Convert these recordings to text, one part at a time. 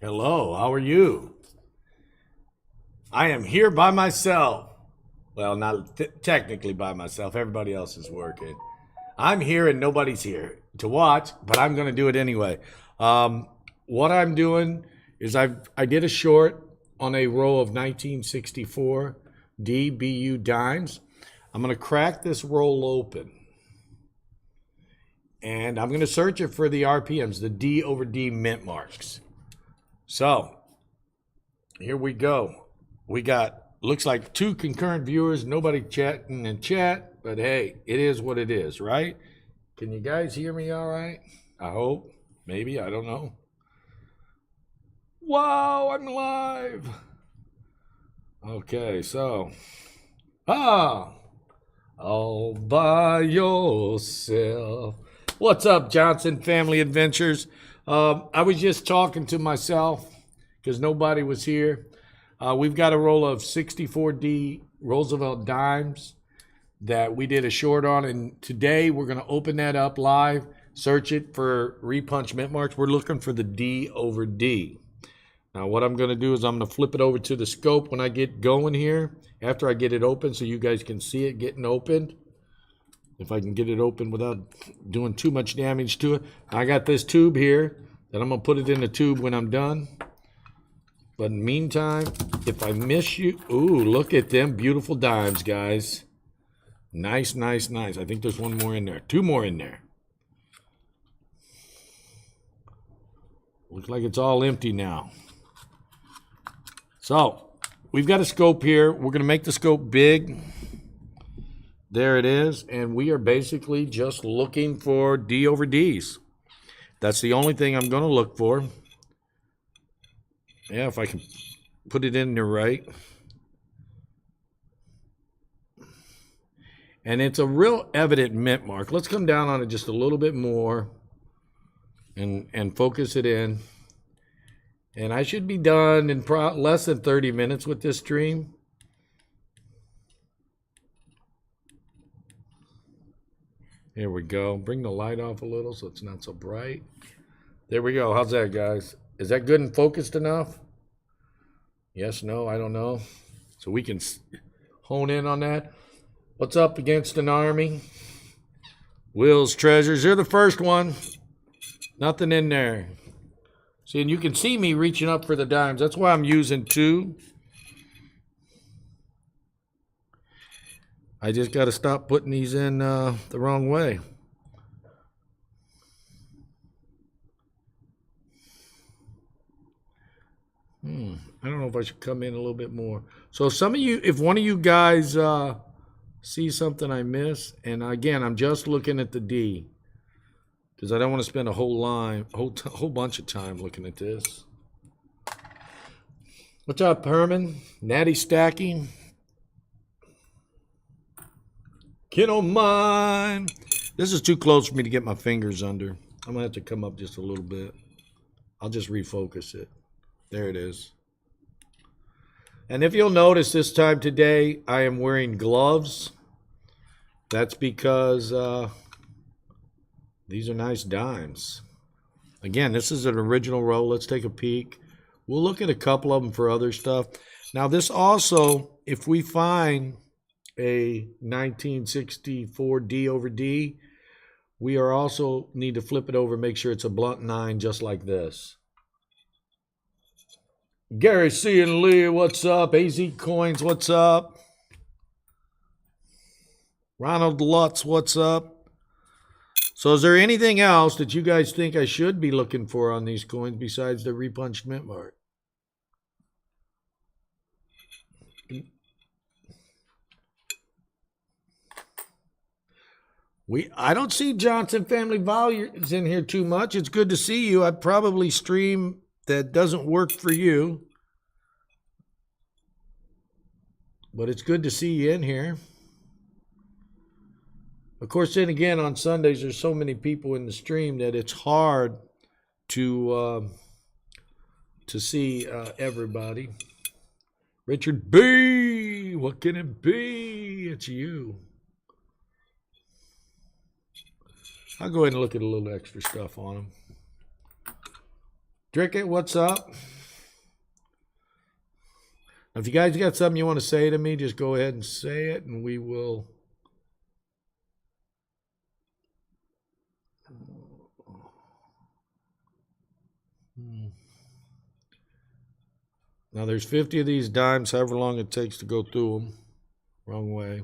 Hello, how are you? I am here by myself. Well, not technically by myself. Everybody else is working. I'm here and nobody's here to watch, but I'm going to do it anyway. What I'm doing is I did a short on a row of 1964 DBU dimes. I'm going to crack this roll open. And I'm going to search it for the RPMs, the D over D mint marks. So, here we go. We got, looks like 2 concurrent viewers, nobody chatting in chat, but hey, it is what it is, right? Can you guys hear me all right? I hope. Maybe, I don't know. Wow, I'm live. Okay, so, all by yourself. What's up, Johnson Family Adventures? I was just talking to myself because nobody was here. We've got a roll of 64D Roosevelt Dimes that we did a short on, and today we're going to open that up live, search it for repunch mint marks. We're looking for the D over D. Now what I'm going to do is I'm going to flip it over to the scope when I get going here, after I get it open so you guys can see it getting opened. If I can get it open without doing too much damage to it. I got this tube here that I'm going to put it in the tube when I'm done. But in the meantime, if I miss you, ooh, look at them beautiful dimes, guys. Nice, nice, nice. I think there's one more in there. 2 more in there. Looks like it's all empty now. So, we've got a scope here. We're going to make the scope big. There it is. And we are basically just looking for D over Ds. That's the only thing I'm going to look for. Yeah, if I can put it in there right. And it's a real evident mint mark. Let's come down on it just a little bit more and focus it in. And I should be done in less than 30 minutes with this stream. Here we go. Bring the light off a little so it's not so bright. There we go. How's that, guys? Is that good and focused enough? Yes, no, I don't know. So we can hone in on that. What's up against an army? Will's Treasures. You're the first one. Nothing in there. See, and you can see me reaching up for the dimes. That's why I'm using 2. I just got to stop putting these in the wrong way. I don't know if I should come in a little bit more. So some of you, if one of you guys see something I miss, and again, I'm just looking at the D because I don't want to spend a whole bunch of time looking at this. What's up, Herman? Natty stacking. Kid on mine. This is too close for me to get my fingers under. I'm going to have to come up just a little bit. I'll just refocus it. There it is. And if you'll notice this time today, I am wearing gloves. That's because these are nice dimes. Again, this is an original roll. Let's take a peek. We'll look at a couple of them for other stuff. Now this also, if we find a 1964 D over D, we are also need to flip it over, make sure it's a blunt 9 just like this. Gary C. and Lee, what's up? AZ Coins, what's up? Ronald Lutz, what's up? So is there anything else that you guys think I should be looking for on these coins besides the repunched mint mark? I don't see Johnson Family Values in here too much. It's good to see you. I'd probably stream that doesn't work for you. But it's good to see you in here. Of course, then again, on Sundays, there's so many people in the stream that it's hard to see everybody. Richard B., what can it be? It's you. I'll go ahead and look at a little extra stuff on them. Drickett, what's up? If you guys got something you want to say to me, just go ahead and say it, and we will. Now there's 50 of these dimes, however long it takes to go through them. Wrong way.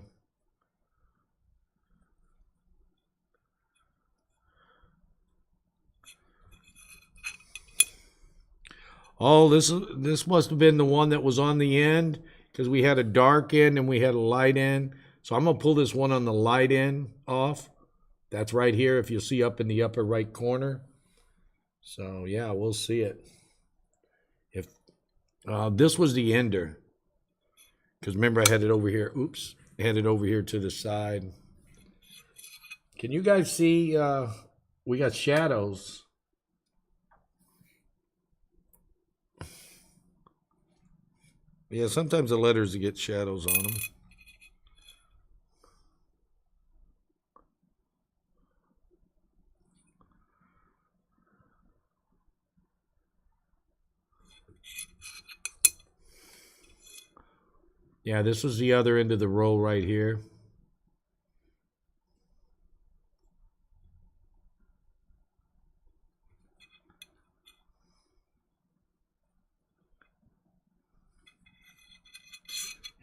Oh, this must have been the one that was on the end, because we had a dark end and we had a light end. So I'm going to pull this one on the light end off. That's right here, if you'll see up in the upper right corner. So yeah, we'll see it. If this was the ender, because remember I had it over here. Oops, I had it over here to the side. Can you guys see? We got shadows. Yeah, sometimes the letters get shadows on them. Yeah, this was the other end of the roll right here.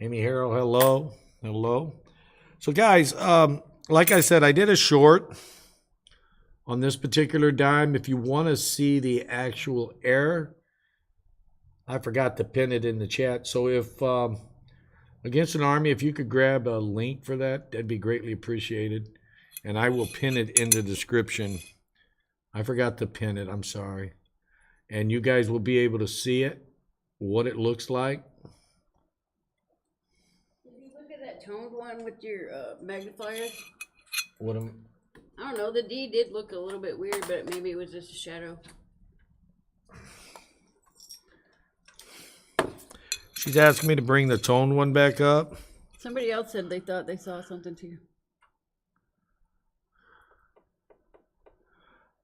Amy Harrell, hello. Hello. So guys, like I said, I did a short on this particular dime. If you want to see the actual error, I forgot to pin it in the chat. So if Against an Army, if you could grab a link for that, that'd be greatly appreciated. And I will pin it in the description. I forgot to pin it, I'm sorry. And you guys will be able to see it, what it looks like. Did you look at that toned one with your magnifier? What am I don't know, the D did look a little bit weird, but maybe it was just a shadow. She's asking me to bring the toned one back up. Somebody else said they thought they saw something too.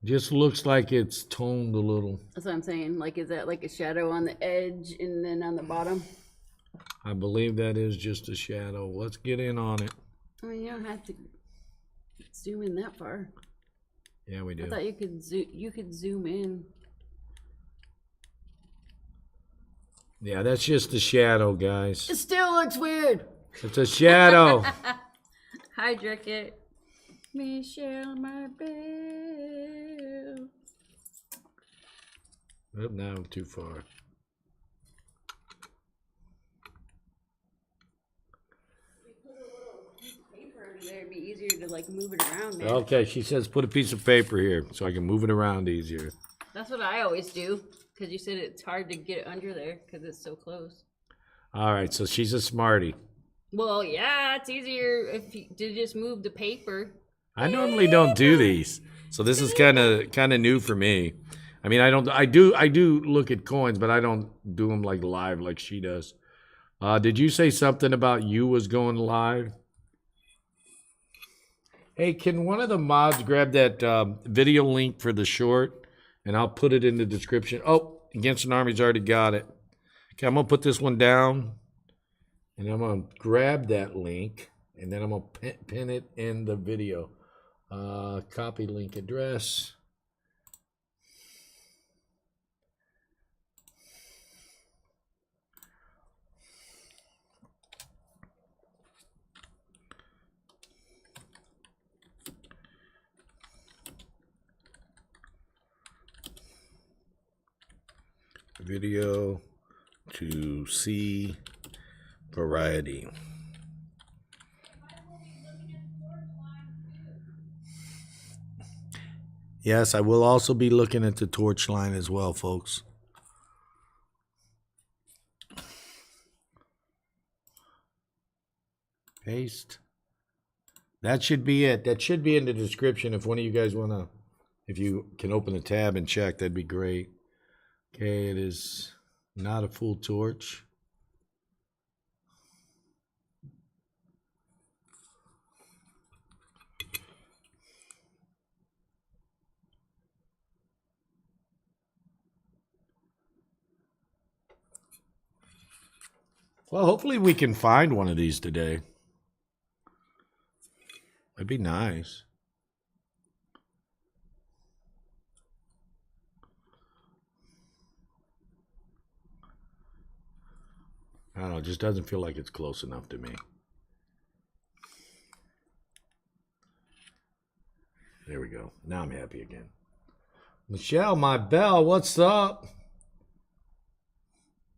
Just looks like it's toned a little. That's what I'm saying. Like, is that like a shadow on the edge and then on the bottom? I believe that is just a shadow. Let's get in on it. I mean, you don't have to zoom in that far. Yeah, we do. I thought you could zoom in. Yeah, that's just a shadow, guys. It still looks weird. It's a shadow. Hi, Dricket. Michelle Marbell. Oh, now I'm too far. It'd be easier to like move it around, man. Okay, she says put a piece of paper here so I can move it around easier. That's what I always do, because you said it's hard to get under there because it's so close. All right, so she's a smarty. Well, yeah, it's easier if you to just move the paper. I normally don't do these, so this is kind of new for me. I mean, I do look at coins, but I don't do them like live like she does. Did you say something about you was going live? Hey, can one of the mods grab that video link for the short, and I'll put it in the description. Oh, Against an Army's already got it. Okay, I'm gonna put this one down, and I'm gonna grab that link, and then I'm gonna pin it in the video. Copy link address. Video to see variety. Yes, I will also be looking at the torch line as well, folks. Paste. That should be it. That should be in the description if one of you guys want to, if you can open the tab and check, that'd be great. Okay, it is not a full torch. Well, hopefully we can find one of these today. That'd be nice. I don't know, it just doesn't feel like it's close enough to me. There we go. Now I'm happy again. Michelle, my bell, what's up?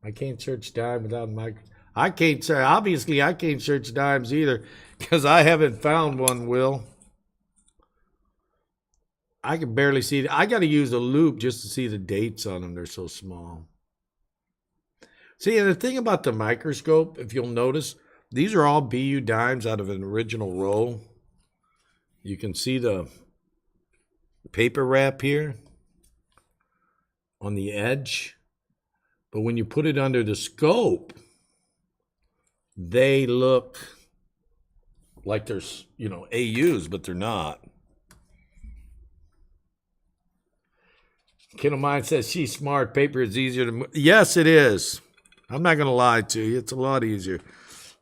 I can't search dime without my. I can't search. Obviously, I can't search dimes either because I haven't found one, Will. I can barely see. I got to use a loop just to see the dates on them. They're so small. See, and the thing about the microscope, if you'll notice, these are all BU dimes out of an original roll. You can see the paper wrap here on the edge. But when you put it under the scope, they look like there's, AUs, but they're not. Kid of mine says she's smart. Paper is easier to move. Yes, it is. I'm not going to lie to you. It's a lot easier.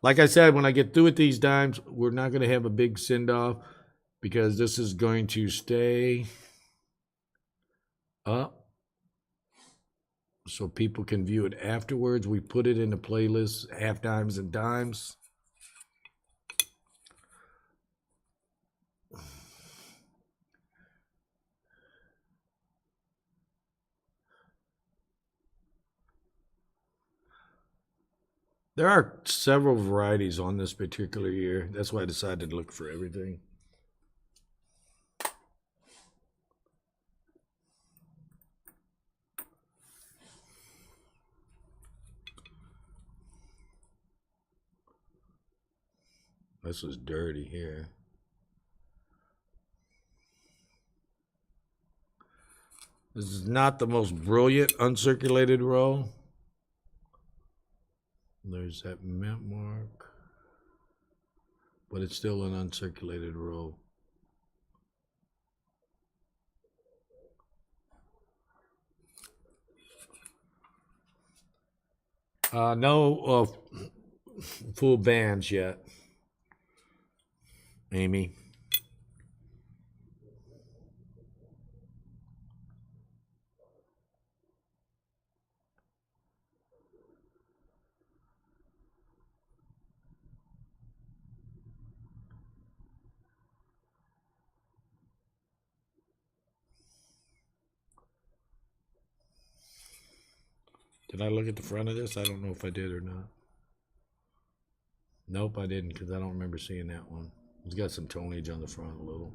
Like I said, when I get through with these dimes, we're not going to have a big send-off because this is going to stay up so people can view it afterwards. We put it in the playlist, half dimes and dimes. There are several varieties on this particular year. That's why I decided to look for everything. This is dirty here. This is not the most brilliant uncirculated row. There's that mint mark, but it's still an uncirculated row. No full bands yet, Amy. Did I look at the front of this? I don't know if I did or not. Nope, I didn't because I don't remember seeing that one. It's got some tonage on the front a little.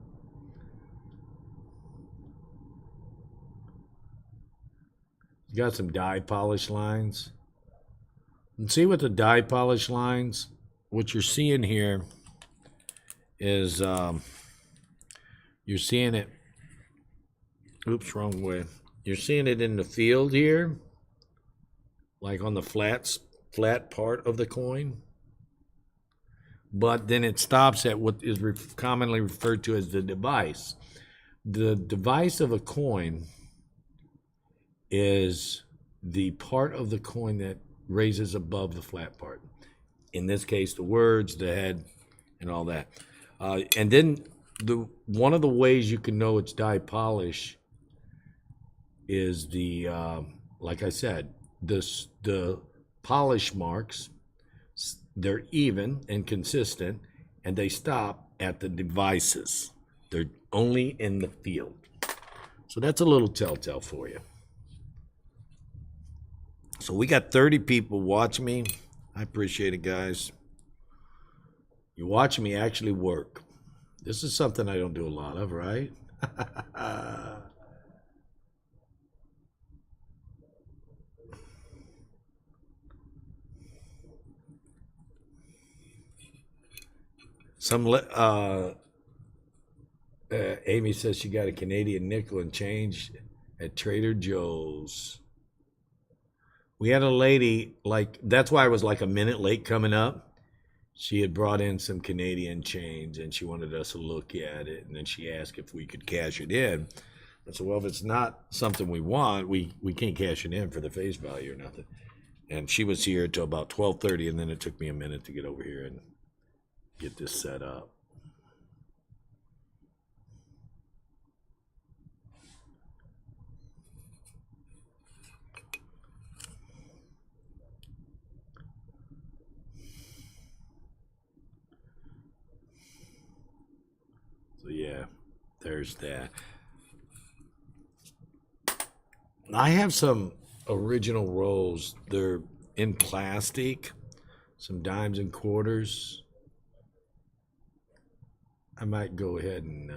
It's got some dye polish lines. And see with the dye polish lines, what you're seeing here is you're seeing it, oops, wrong way. You're seeing it in the field here, like on the flat part of the coin. But then it stops at what is commonly referred to as the device. The device of a coin is the part of the coin that raises above the flat part. In this case, the words, the head, and all that. And then one of the ways you can know it's dye polish is like I said, the polish marks, they're even and consistent, and they stop at the devices. They're only in the field. So that's a little telltale for you. So we got 30 people watching me. I appreciate it, guys. You're watching me actually work. This is something I don't do a lot of, right? Amy says she got a Canadian nickel and change at Trader Joe's. We had a lady, that's why I was like a minute late coming up. She had brought in some Canadian change and she wanted us to look at it. And then she asked if we could cash it in. I said, well, if it's not something we want, we can't cash it in for the face value or nothing. And she was here till about 12:30, and then it took me a minute to get over here and get this set up. So yeah, there's that. I have some original rolls. They're in plastic, some dimes and quarters. I might go ahead and,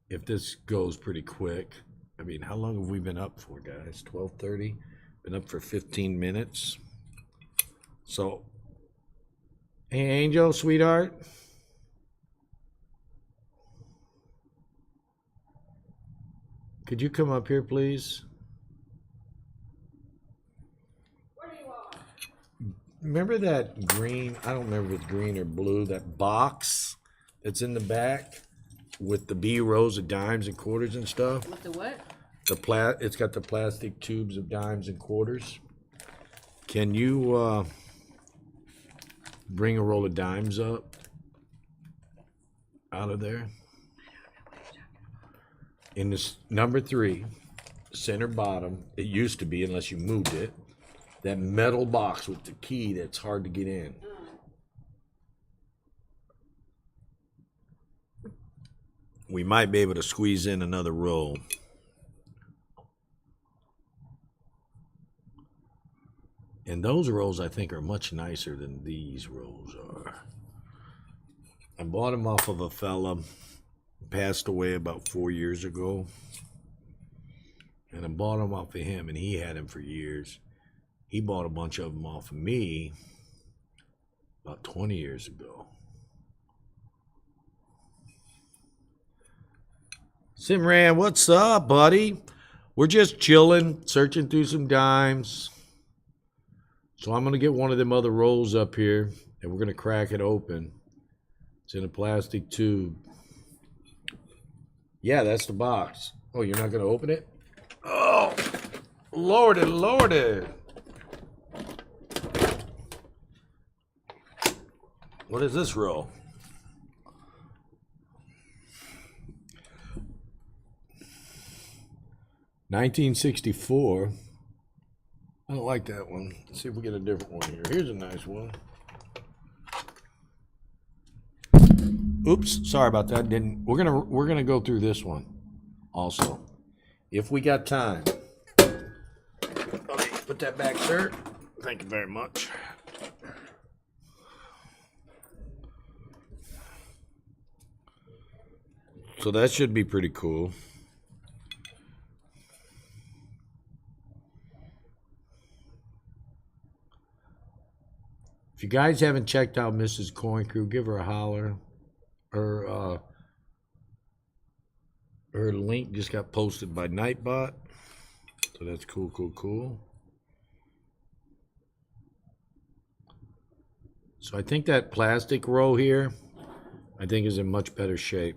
if this goes pretty quick. I mean, how long have we been up for, guys? 12:30? Been up for 15 minutes. So, hey, Angel, sweetheart. Could you come up here, please? What do you want? Remember that green, I don't remember if it's green or blue, that box that's in the back with the B rows of dimes and quarters and stuff? With the what? It's got the plastic tubes of dimes and quarters. Can you bring a roll of dimes up out of there? In this number 3, center bottom, it used to be, unless you moved it, that metal box with the key that's hard to get in. We might be able to squeeze in another roll. And those rolls, I think, are much nicer than these rolls are. I bought them off of a fella, passed away about 4 years ago. And I bought them off of him, and he had them for years. He bought a bunch of them off of me about 20 years ago. Simran, what's up, buddy? We're just chilling, searching through some dimes. So I'm going to get one of them other rolls up here, and we're going to crack it open. It's in a plastic tube. Yeah, that's the box. Oh, you're not going to open it? Oh, lordy, lordy. What is this roll? $1964. I don't like that one. Let's see if we get a different one here. Here's a nice one. Oops, sorry about that. We're gonna go through this one also, if we got time. Okay, put that back, sir. Thank you very much. So that should be pretty cool. If you guys haven't checked out Mrs. Coin Crew, give her a holler. Her link just got posted by Nightbot, so that's cool, cool, cool. So I think that plastic row here, I think is in much better shape.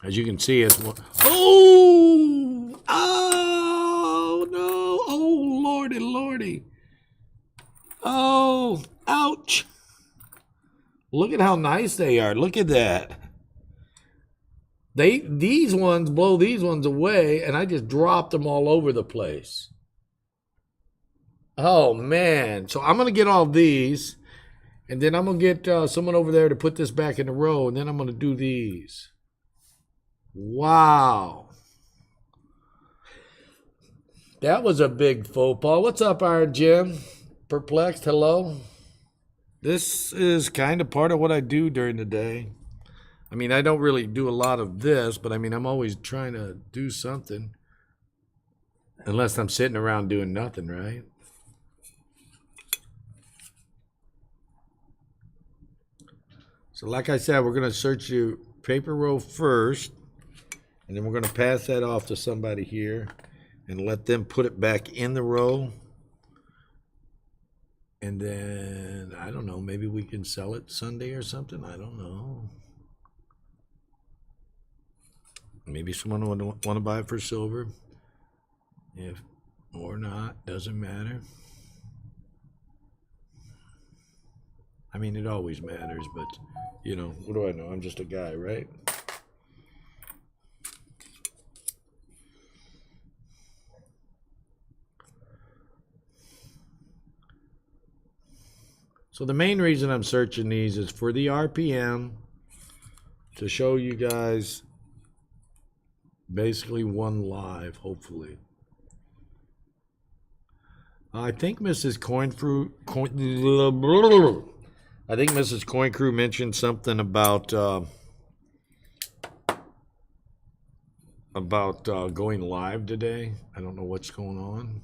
As you can see, it's one. Oh, oh no! Oh lordy, lordy! Oh, ouch! Look at how nice they are. Look at that. These ones blow these ones away, and I just dropped them all over the place. Oh man! So I'm gonna get all these, and then I'm gonna get someone over there to put this back in the row, and then I'm gonna do these. Wow. That was a big faux pas. What's up, Iron Jim? Perplexed, hello? This is kind of part of what I do during the day. I mean, I don't really do a lot of this, but I mean, I'm always trying to do something. Unless I'm sitting around doing nothing, right? So like I said, we're going to search your paper roll first. And then we're going to pass that off to somebody here and let them put it back in the row. And then, I don't know, maybe we can sell it Sunday or something. I don't know. Maybe someone would want to buy it for silver. If or not, doesn't matter. I mean, it always matters, but, you know, what do I know? I'm just a guy, right? So the main reason I'm searching these is for the RPM, to show you guys basically one live, hopefully. I think Mrs. I think Mrs. Coin Crew mentioned something about going live today. I don't know what's going on.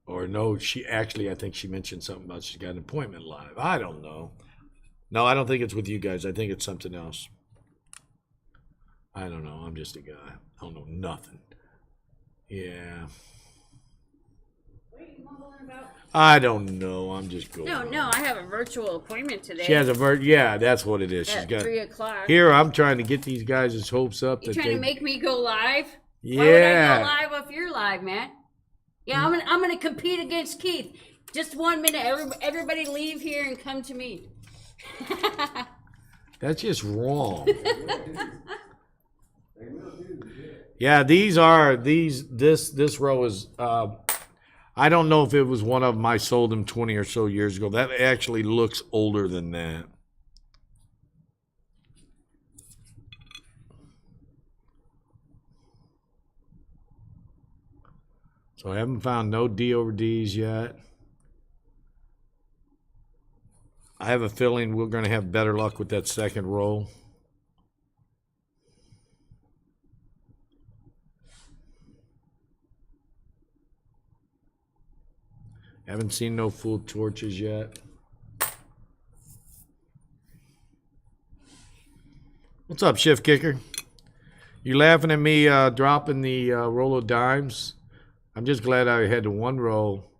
Or no, I think she mentioned something about she's got an appointment live. I don't know. No, I don't think it's with you guys. I think it's something else. I don't know. I'm just a guy. I don't know nothing. Yeah. What are you mumbling about? I don't know. I'm just going. No, I have a virtual appointment today. She has a yeah, that's what it is. She's at got 3 o'clock. Here, I'm trying to get these guys' hopes up. You trying to make me go live? Yeah. Why would I go live if you're live, man? Yeah, I'm gonna compete against Keith. Just 1 minute. Everybody leave here and come to me. That's just wrong. Yeah, this row is I don't know if it was one of them. I sold them 20 or so years ago. That actually looks older than that. So I haven't found no D over D's yet. I have a feeling we're going to have better luck with that second roll. Haven't seen no full torches yet. What's up, Shift Kicker? You laughing at me dropping the roll of dimes? I'm just glad I had the one roll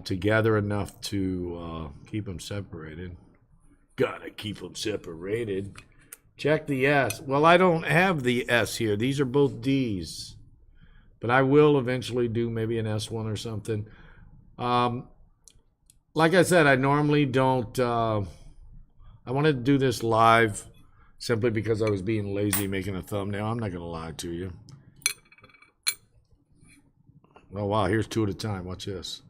together enough to keep them separated. Gotta keep them separated. Check the S. Well, I don't have the S here. These are both D's. But I will eventually do maybe an S1 or something. Like I said, I normally don't. I wanted to do this live simply because I was being lazy making a thumbnail. I'm not going to lie to you. Oh, wow. Here's two at a time. Watch this.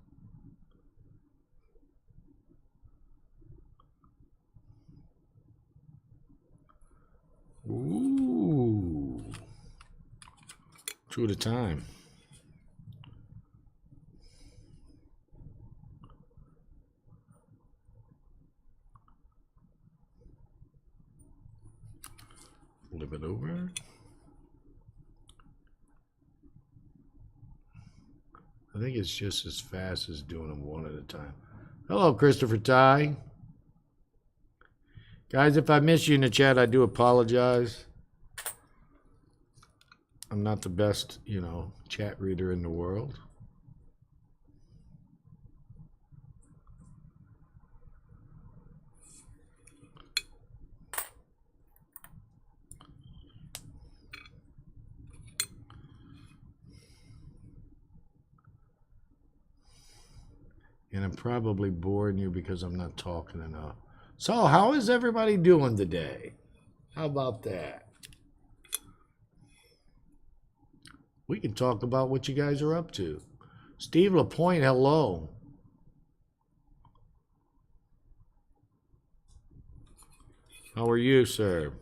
Ooh. Two at a time. Flip it over. I think it's just as fast as doing them one at a time. Hello, Christopher Ty. Guys, if I miss you in the chat, I do apologize. I'm not the best, chat reader in the world. And I'm probably boring you because I'm not talking enough. So, how is everybody doing today? How about that? We can talk about what you guys are up to. Steve Lapointe, hello. How are you, sir?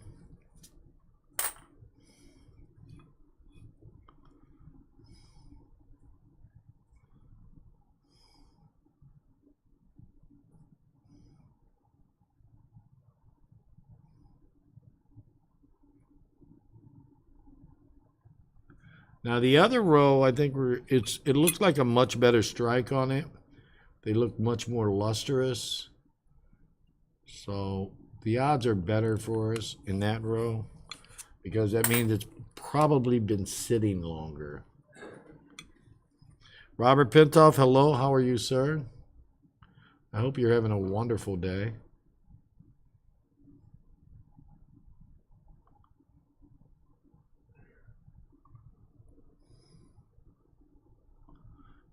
Now the other row, I think it looks like a much better strike on it. They look much more lustrous. So the odds are better for us in that row because that means it's probably been sitting longer. Robert Pintoff, hello. How are you, sir? I hope you're having a wonderful day.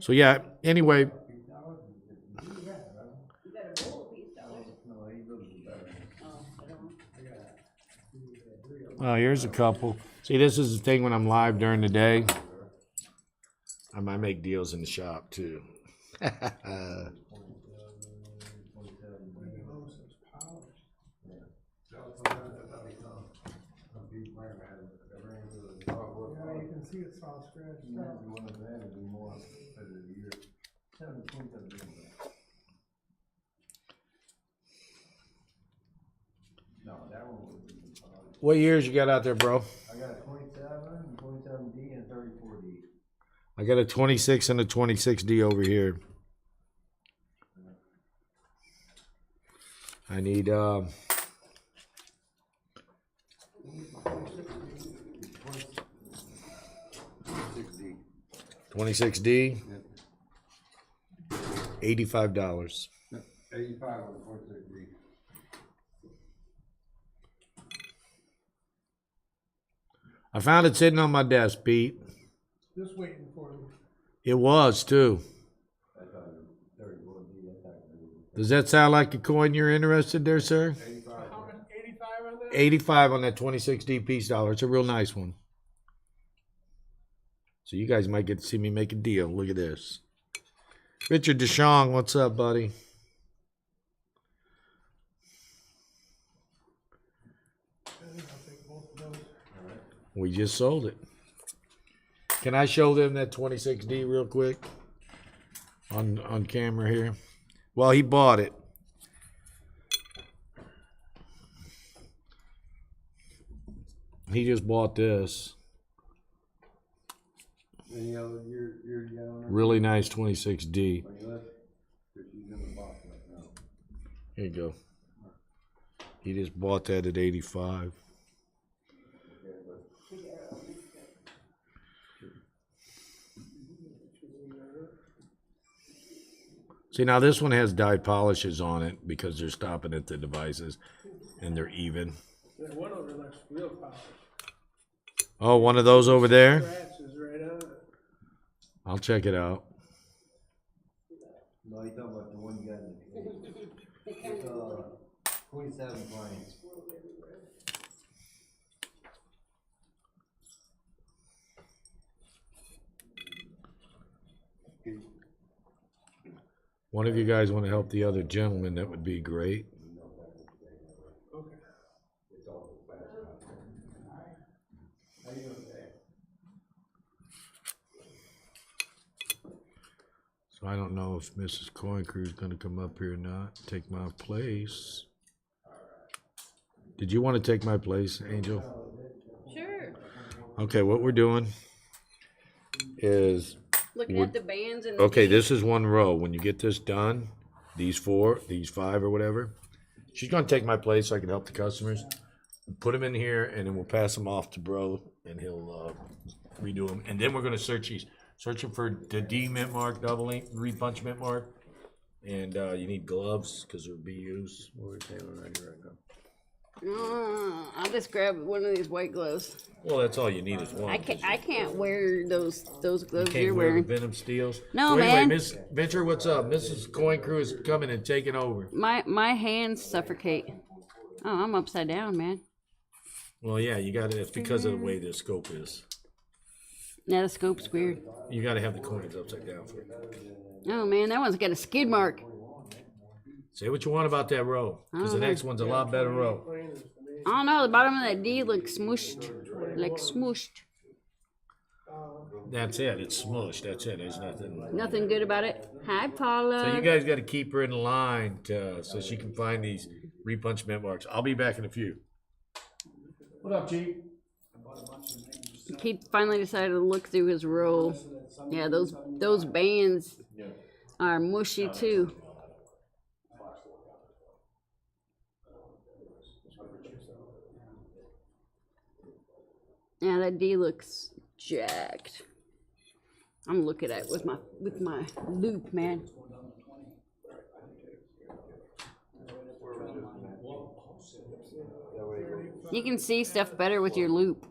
So yeah, anyway, You got a bowl of peace dollars. No, he goes to better. Oh, I don't know. oh, here's a couple. See, this is the thing when I'm live during the day. I might make deals in the shop too. Yeah, you can see it's all scratched out. One of them would be more for the year. 17 of them. No, that one would be. What years you got out there, bro? I got a 27, 27D, and 34D. I got a 26 and a 26D over here. I need 6D. 26D, $85. 85 on 26D. I found it sitting on my desk, Pete. Just waiting for me. It was too. That's how 34D. That's how Does that sound like a coin you're interested there, sir? 85. How much? 85 on that? 85 on that 26D piece dollar. It's a real nice one. So you guys might get to see me make a deal. Look at this. Richard DeShong, what's up, buddy? I'll take both of those. We just sold it. Can I show them that 26D real quick on camera here? Well, he bought it. He just bought this. Any other year you got on there? Really nice 26D. On your list? Because she's in the box right now. Here you go. He just bought that at 85. See, now this one has dyed polishes on it because they're stopping at the devices and they're even. That one over looks real polished. Oh, one of those over there? Scratches right on it. I'll check it out. No, you're talking about the one you got in the it's 27 planes. One of you guys want to help the other gentleman, that would be great. Okay. So I don't know if Mrs. Coin Crew is going to come up here or not, take my place. Did you want to take my place, Angel? Sure. Okay, what we're doing is, Looking at the bands and the okay, beats. this is one row. When you get this done, these 4, these 5 or whatever, she's going to take my place so I can help the customers. Put them in here, and then we'll pass them off to Bro, and he'll redo them. And then we're going to search these. Searching for the D mint mark, double ink, repunch mint mark. And you need gloves because they're BUs. What are we paying right here right now? I'll just grab one of these white gloves. Well, that's all you need is one. I can't wear those gloves Can't you're wear the wearing. Venom steels. No, so anyway, man. Miss Venture, what's up? Mrs. Coin Crew is coming and taking over. My hands suffocate. Oh, I'm upside down, man. Well, yeah, you got to. It's because of the way the scope is. Now the scope's weird. You got to have the coins upside down for it. Oh man, that one's got a skid mark. Say what you want about that row, because the next one's a lot better row. I don't know. The bottom of that D looks smooshed, like smooshed. That's it. It's smushed. That's it. There's nothing. Nothing good about it. Hi, Paula. So you guys got to keep her in line so she can find these repunch mint marks. I'll be back in a few. What up, Chief? Keith finally decided to look through his roll. Yeah, those bands are mushy too. Yeah, that D looks jacked. I'm looking at it with my loop, man. You can see stuff better with your loop.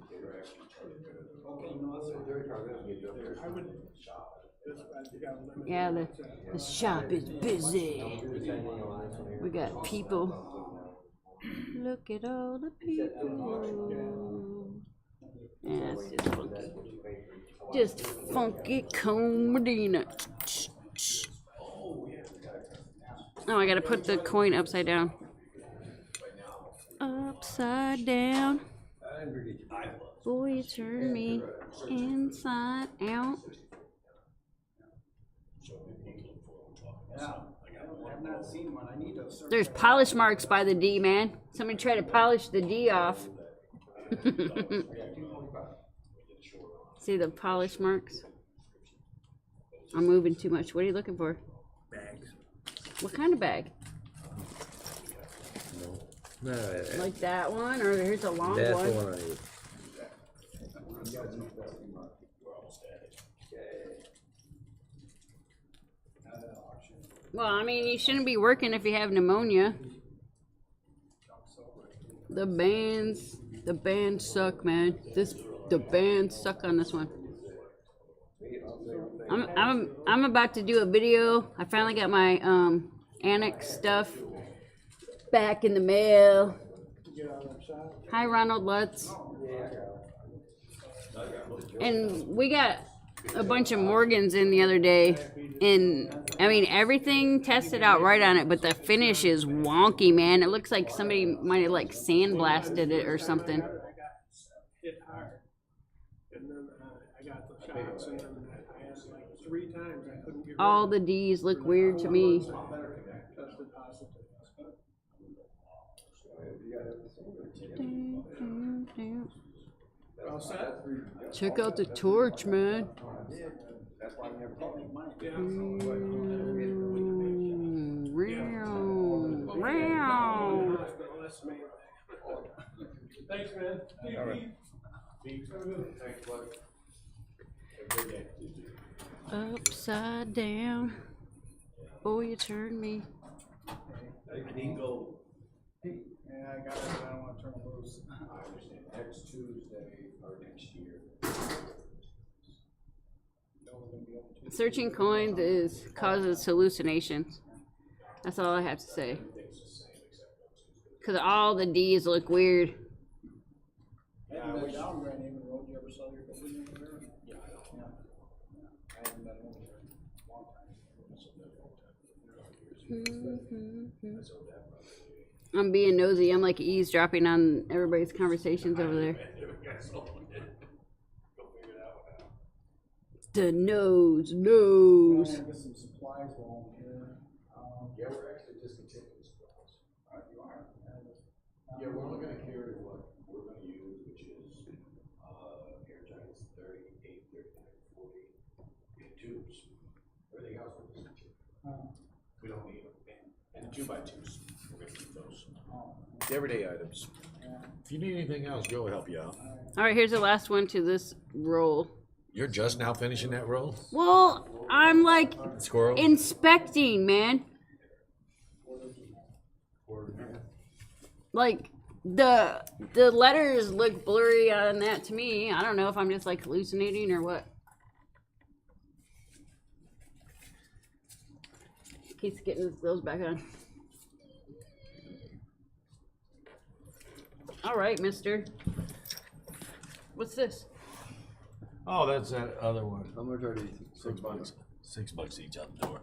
Yeah, the shop is busy. We got people. Look at all the people. Yeah, it's just funky. Just funky cone Medina. Oh, I gotta put the coin upside down. Upside down. Boy, you turn me inside out. There's polish marks by the D, man. Somebody try to polish the D off. See the polish marks? I'm moving too much. What are you looking for? Bags. What kind of bag? No, Like that one, or here's a long that's one? the one I need. Well, I mean, you shouldn't be working if you have pneumonia. The bands suck, man. The bands suck on this one. I'm about to do a video. I finally got my annex stuff back in the mail. Hi, Ronald Lutz. And we got a bunch of Morgans in the other day, and I mean everything tested out right on it, but the finish is wonky, man. It looks like somebody might have like sandblasted it or something. I got hit hard, and then I got the shots, and then I had like 3 times I couldn't get All the D's look weird to me. tested positive. All set? Check out the torch, man. Yeah. That's me. Thanks, man. Upside down. Boy, you turned me. Yeah, I got it, but I don't wanna turn it loose. I understand. Next Tuesday or next year. Searching coins causes hallucinations. That's all I have to say. Cause all the D's look weird. Yeah, I wish. Down Grand Haven Road, you ever saw your building over there? Yeah, I know. I haven't been over there in a long time. I'm being nosy. I'm like eavesdropping on everybody's conversations over there. The nose. I'm gonna get some supplies while I'm here. Yeah, we're actually discontinuing supplies. You are. Yeah, we're only gonna carry what we're gonna use, which is, air giants 38, 39, 40, and tubes. Everything else we're discontinuing. We don't need them. And the 2x2s, we're gonna keep those. Everyday items. If you need anything else, Joe will help you out. All right, here's the last one to this roll. You're just now finishing that roll? Well, I'm like Squirrel? inspecting, man. Like the letters look blurry on that to me. I don't know if I'm just like hallucinating or what. Keeps getting his grills back on. All right, mister. What's this? Oh, that's that other one. How much are these? $6. $6 each out the door.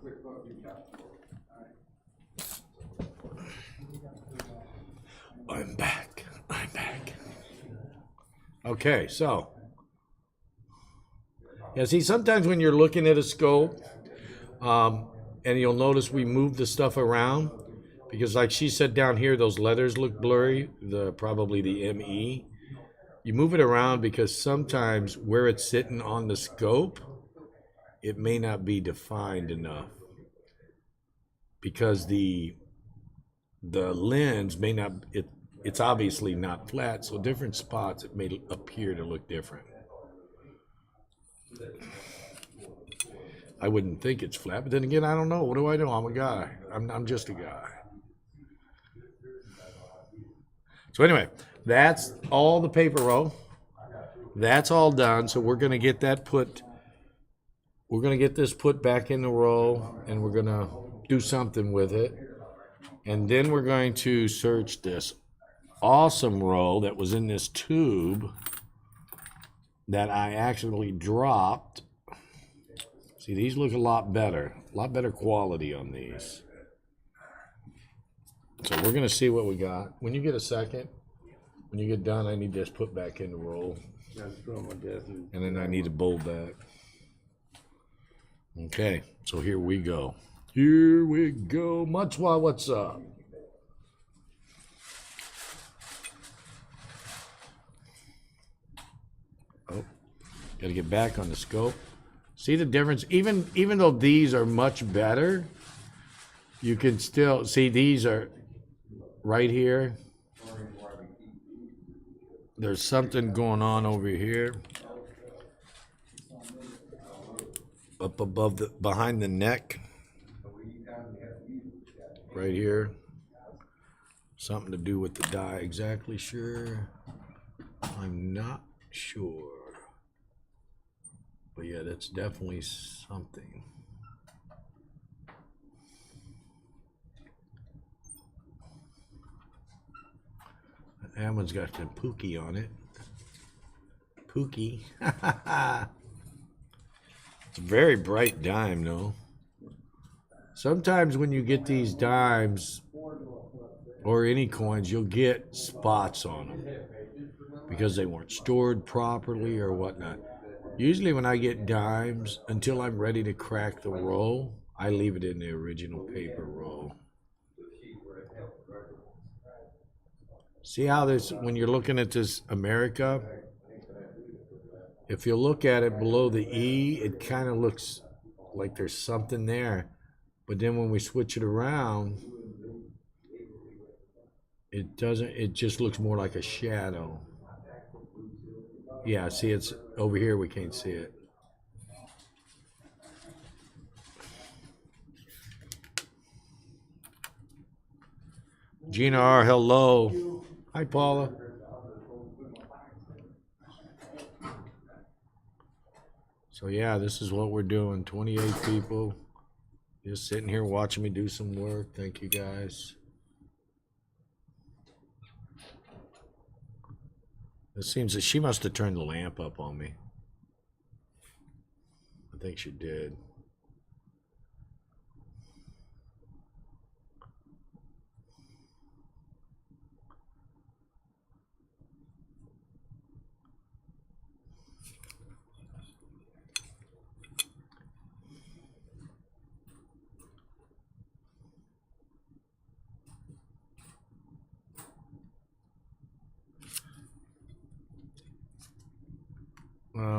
I'm back. I'm back. Okay, so. Yeah, see, sometimes when you're looking at a scope, and you'll notice we move the stuff around, because like she said down here, those letters look blurry, probably the ME. You move it around because sometimes where it's sitting on the scope, it may not be defined enough. Because the lens may not, it's obviously not flat, so different spots it may appear to look different. I wouldn't think it's flat, but then again, I don't know. What do I know? I'm a guy. I'm just a guy. So anyway, that's all the paper roll. That's all done. So we're going to get that put we're gonna get this put back in the roll, and we're gonna do something with it. And then we're going to search this awesome roll that was in this tube that I actually dropped. See, these look a lot better quality on these. So we're gonna see what we got. When you get a second, when you get done, I need this put back in the roll. And then I need to bowl back. Okay, so here we go. Here we go. Muchwa, what's up? Oh, gotta get back on the scope. See the difference? Even though these are much better, you can still see these are right here. There's something going on over here. Up above behind the neck. Right here. Something to do with the dye. Exactly sure. I'm not sure. But yeah, that's definitely something. That one's got some pookie on it. Pookie. It's a very bright dime, though. Sometimes when you get these dimes or any coins, you'll get spots on them because they weren't stored properly or whatnot. Usually when I get dimes, until I'm ready to crack the roll, I leave it in the original paper roll. See how this, when you're looking at this America, if you look at it below the E, it kind of looks like there's something there. But then when we switch it around, it doesn't, it just looks more like a shadow. Yeah, see, it's over here, we can't see it. Gina R, hello. Hi, Paula. So yeah, this is what we're doing. 28 people just sitting here watching me do some work. Thank you guys. It seems that she must have turned the lamp up on me. I think she did.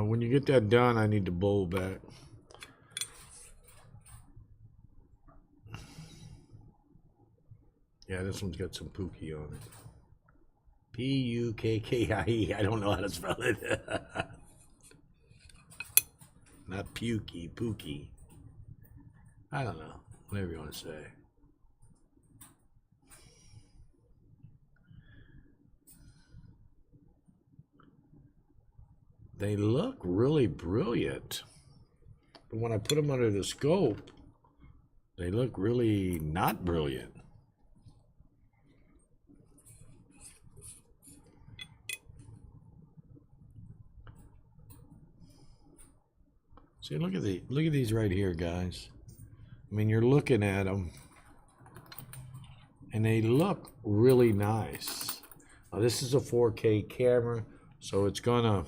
When you get that done, I need to bowl back. Yeah, this one's got some pookie on it. P-U-K-K-I-E. I don't know how to spell it. Not pukey, pookie. I don't know. Whatever you want to say. They look really brilliant. But when I put them under the scope, they look really not brilliant. See, look at these right here, guys. I mean, you're looking at them, and they look really nice. Now, this is a 4K camera, so it's gonna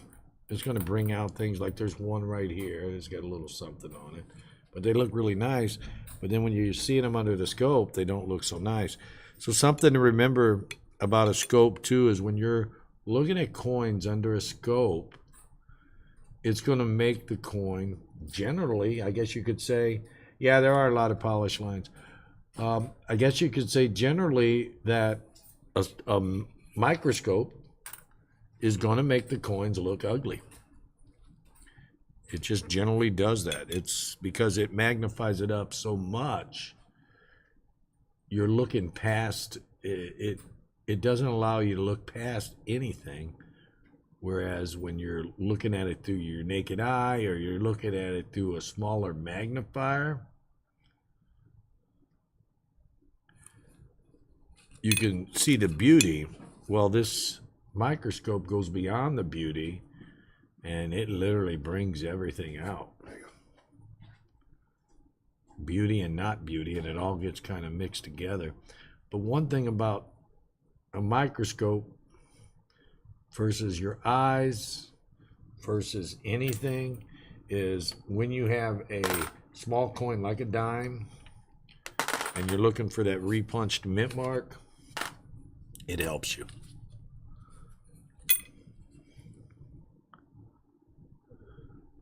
bring out things like there's one right here. It's got a little something on it, but they look really nice. But then when you're seeing them under the scope, they don't look so nice. So something to remember about a scope too is when you're looking at coins under a scope, it's going to make the coin generally, I guess you could say, yeah, there are a lot of polish lines. I guess you could say generally that a microscope is going to make the coins look ugly. It just generally does that. It's because it magnifies it up so much. You're looking past it. It doesn't allow you to look past anything Whereas when you're looking at it through your naked eye or you're looking at it through a smaller magnifier, you can see the beauty. Well, this microscope goes beyond the beauty, and it literally brings everything out. Beauty and not beauty, and it all gets kind of mixed together. But one thing about a microscope versus your eyes versus anything is when you have a small coin like a dime and you're looking for that repunched mint mark, it helps you.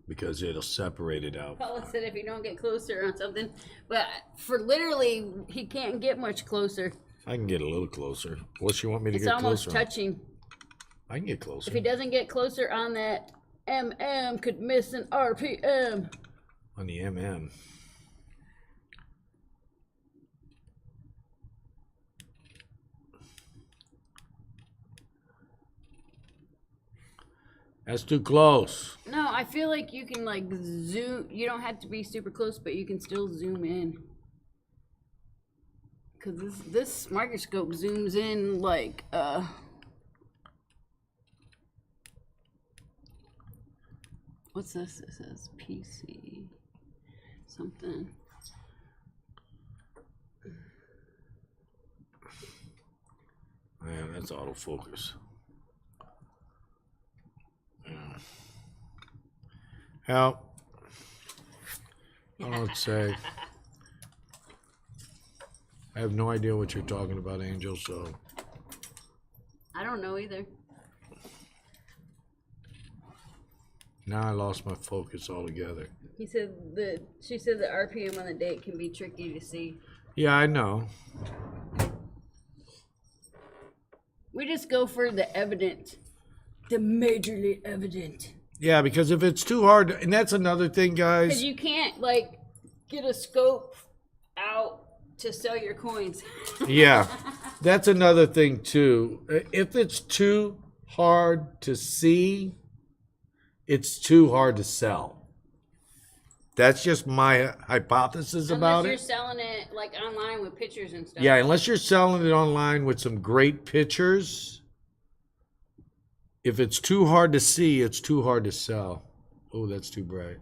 Because it'll separate it out. Paula said if you don't get closer on something, but for literally, he can't get much closer. I can get a little closer. What you want me to It's get almost closer on? touching. I can get closer. If he doesn't get closer on that could miss an RPM. On the MM. That's too close. No, I feel like you can like zoom. You don't have to be super close, but you can still zoom in. Cause this microscope zooms in like what's this? It says PC something. Man, that's autofocus. How? I don't know what to say. I have no idea what you're talking about, Angel, so. I don't know either. Now I lost my focus altogether. She said the RPM on the date can be tricky to see. Yeah, I know. We just go for the evident, the majorly evident. Yeah, because if it's too hard, and that's another thing, Because guys. you can't like get a scope out to sell your coins. Yeah, that's another thing too. If it's too hard to see, it's too hard to sell. That's just my hypothesis about Unless you're it. selling it like online with pictures and stuff. Yeah, unless you're selling it online with some great pictures. If it's too hard to see, it's too hard to sell. Oh, that's too bright.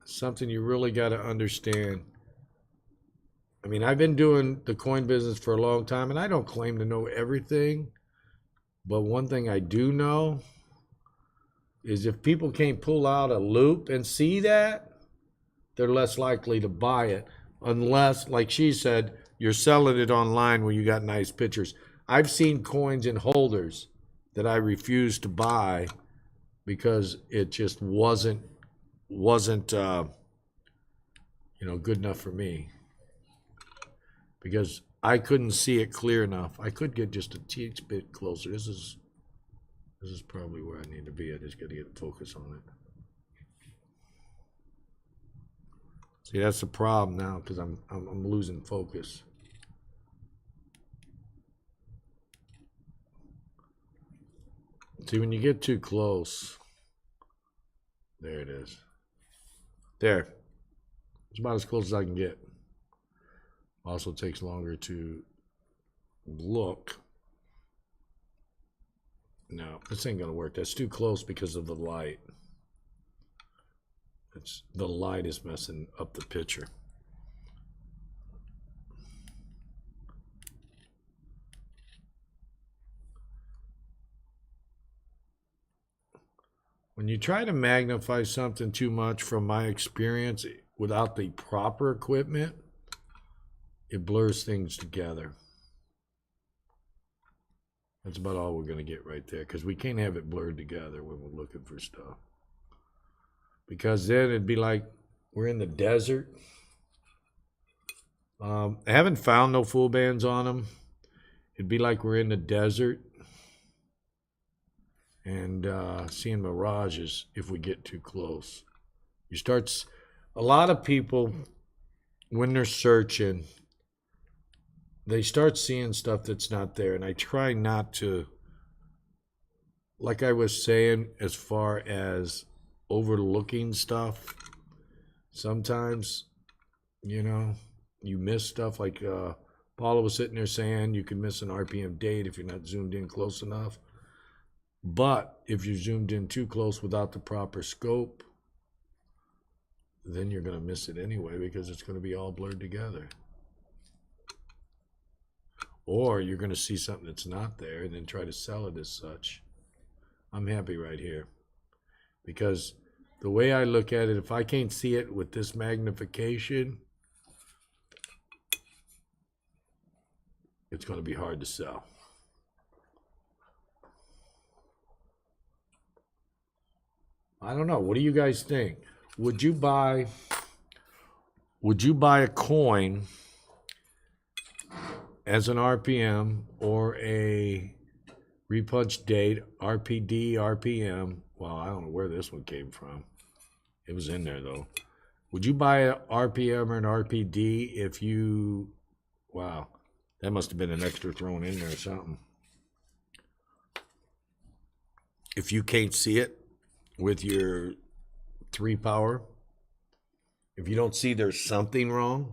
Something you really got to understand. I mean, I've been doing the coin business for a long time, and I don't claim to know everything. But one thing I do know is if people can't pull out a loop and see that, they're less likely to buy it. Unless, like she said, you're selling it online where you got nice pictures. I've seen coins in holders that I refused to buy because it just wasn't good enough for me. Because I couldn't see it clear enough. I could get just a teeny bit closer. This is probably where I need to be. I just got to get focus on it. See, that's the problem now because I'm losing focus. See, when you get too close, there it is. There. It's about as close as I can get. Also takes longer to look. No, this ain't gonna work. That's too close because of the light. The light is messing up the picture. When you try to magnify something too much, from my experience, without the proper equipment, it blurs things together. That's about all we're going to get right there, because we can't have it blurred together when we're looking for stuff. Because then it'd be like we're in the desert. I haven't found no full bands on them. It'd be like we're in the desert and seeing mirages if we get too close. A lot of people, when they're searching, they start seeing stuff that's not there. And I try not to like I was saying, as far as overlooking stuff, sometimes, you know, you miss stuff. Like Paula was sitting there saying you can miss an RPM date if you're not zoomed in close enough. But if you're zoomed in too close without the proper scope, then you're going to miss it anyway because it's going to be all blurred together. Or you're going to see something that's not there and then try to sell it as such. I'm happy right here. Because the way I look at it, if I can't see it with this magnification, it's going to be hard to sell. I don't know. What do you guys think? Would you buy a coin as an RPM or a repunch date, RPD, RPM? Well, I don't know where this one came from. It was in there though. Would you buy an RPM or an RPD if you, wow, that must have been an extra thrown in there or something. If you can't see it with your 3 power, if you don't see there's something wrong,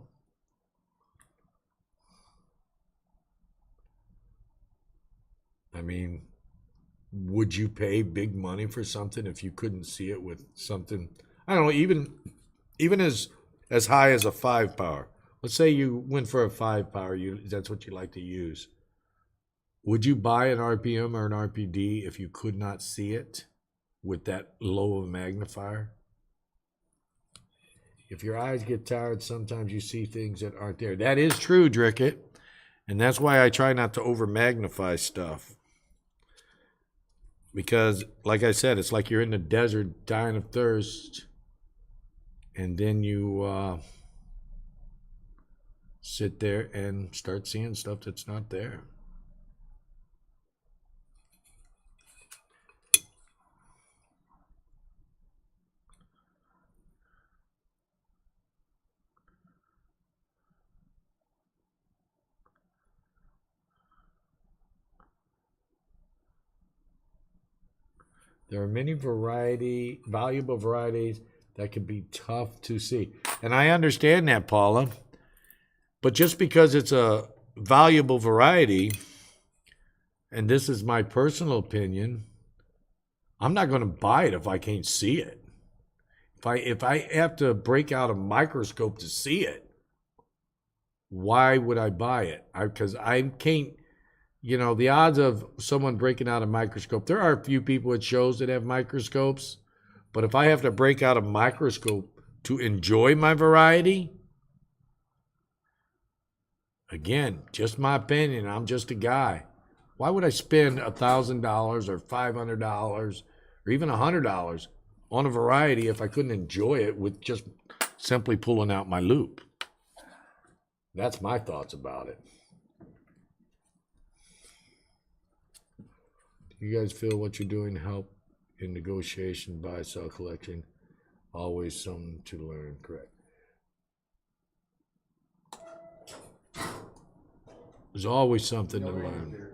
I mean, would you pay big money for something if you couldn't see it with something? I don't know, even as high as a 5 power. Let's say you went for a 5 power, that's what you like to use. Would you buy an RPM or an RPD if you could not see it with that low of a magnifier? If your eyes get tired, sometimes you see things that aren't there. That is true, Drickett. And that's why I try not to over magnify stuff. Because, like I said, it's like you're in the desert dying of thirst. And then you sit there and start seeing stuff that's not there. There are many valuable varieties that can be tough to see. And I understand that, Paula. But just because it's a valuable variety, and this is my personal opinion, I'm not going to buy it if I can't see it. If I have to break out a microscope to see it, why would I buy it? Because I can't. You know, the odds of someone breaking out a microscope, there are a few people at shows that have microscopes, but if I have to break out a microscope to enjoy my variety, again, just my opinion, I'm just a guy. Why would I spend $1,000 or $500 or even $100 on a variety if I couldn't enjoy it with just simply pulling out my loop? That's my thoughts about it. You guys feel what you're doing help in negotiation, buy, sell, collection? Always something to learn, correct? There's always something to learn.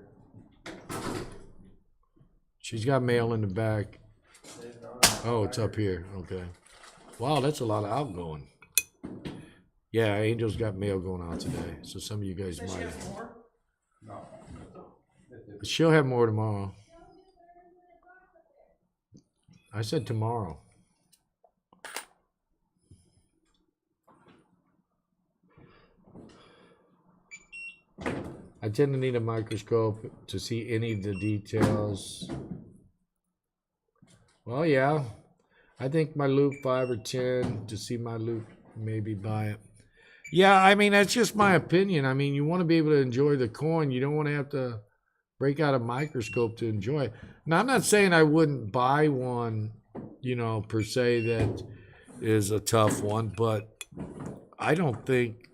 She's got mail in the back. Oh, it's up here. Okay. Wow, that's a lot of outgoing. Yeah, Angel's got mail going out today, so some of you guys might. She'll have more tomorrow. I said tomorrow. I tend to need a microscope to see any of the details. Well, yeah. I think my loop 5 or 10 to see my loop, maybe buy it. Yeah, I mean, that's just my opinion. I mean, you want to be able to enjoy the coin. You don't want to have to break out a microscope to enjoy it. Now, I'm not saying I wouldn't buy one, you know, per se, that is a tough one, but I don't think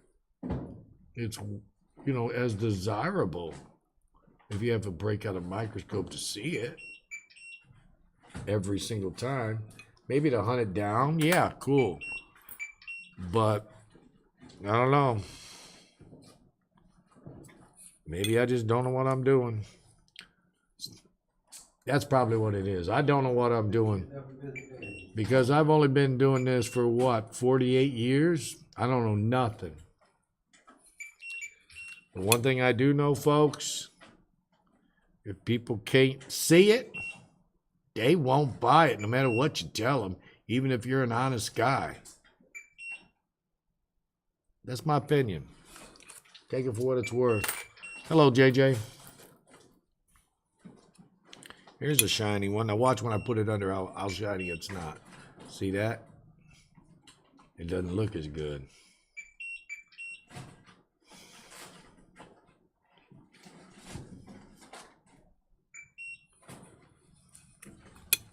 it's, you know, as desirable if you have to break out a microscope to see it every single time. Maybe to hunt it down, yeah, cool. But I don't know. Maybe I just don't know what I'm doing. That's probably what it is. I don't know what I'm doing. Because I've only been doing this for what, 48 years? I don't know nothing. The one thing I do know, folks, if people can't see it, they won't buy it no matter what you tell them, even if you're an honest guy. That's my opinion. Take it for what it's worth. Hello, JJ. Here's a shiny one. Now watch when I put it under how shiny it's not. See that? It doesn't look as good.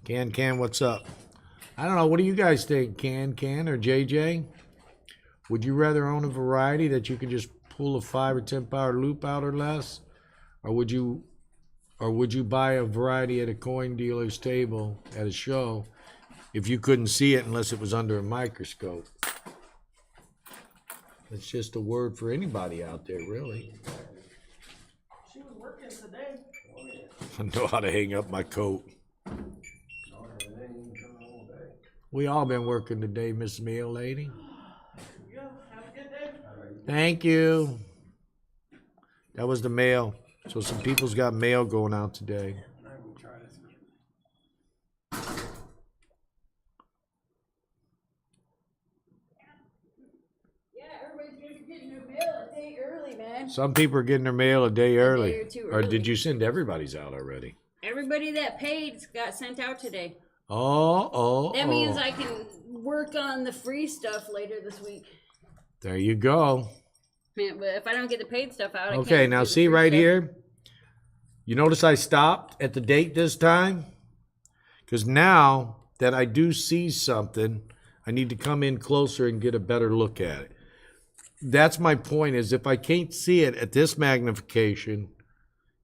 Can, what's up? I don't know. What do you guys think, Can, or JJ? Would you rather own a variety that you could just pull a 5 or 10 power loop out or less? Or would you buy a variety at a coin dealer's table at a show if you couldn't see it unless it was under a microscope? It's just a word for anybody out there, really. She was working today. I know how to hang up my coat. We all been working today, Miss Mail Lady. Yeah, have a good day. Thank you. That was the mail. So some people's got mail going out today. I'm gonna try this. Yeah, everybody's gonna be getting their mail a day early, man. Some people are getting their mail a day early. or two Or early. did you send everybody's out already? Everybody that paid got sent out today. Oh. That means I can work on the free stuff later this week. There you go. Man, but if I don't get the paid stuff out, I can't Okay, do now the see free right stuff. here? You notice I stopped at the date this time? Because now that I do see something, I need to come in closer and get a better look at it. That's my point, is if I can't see it at this magnification,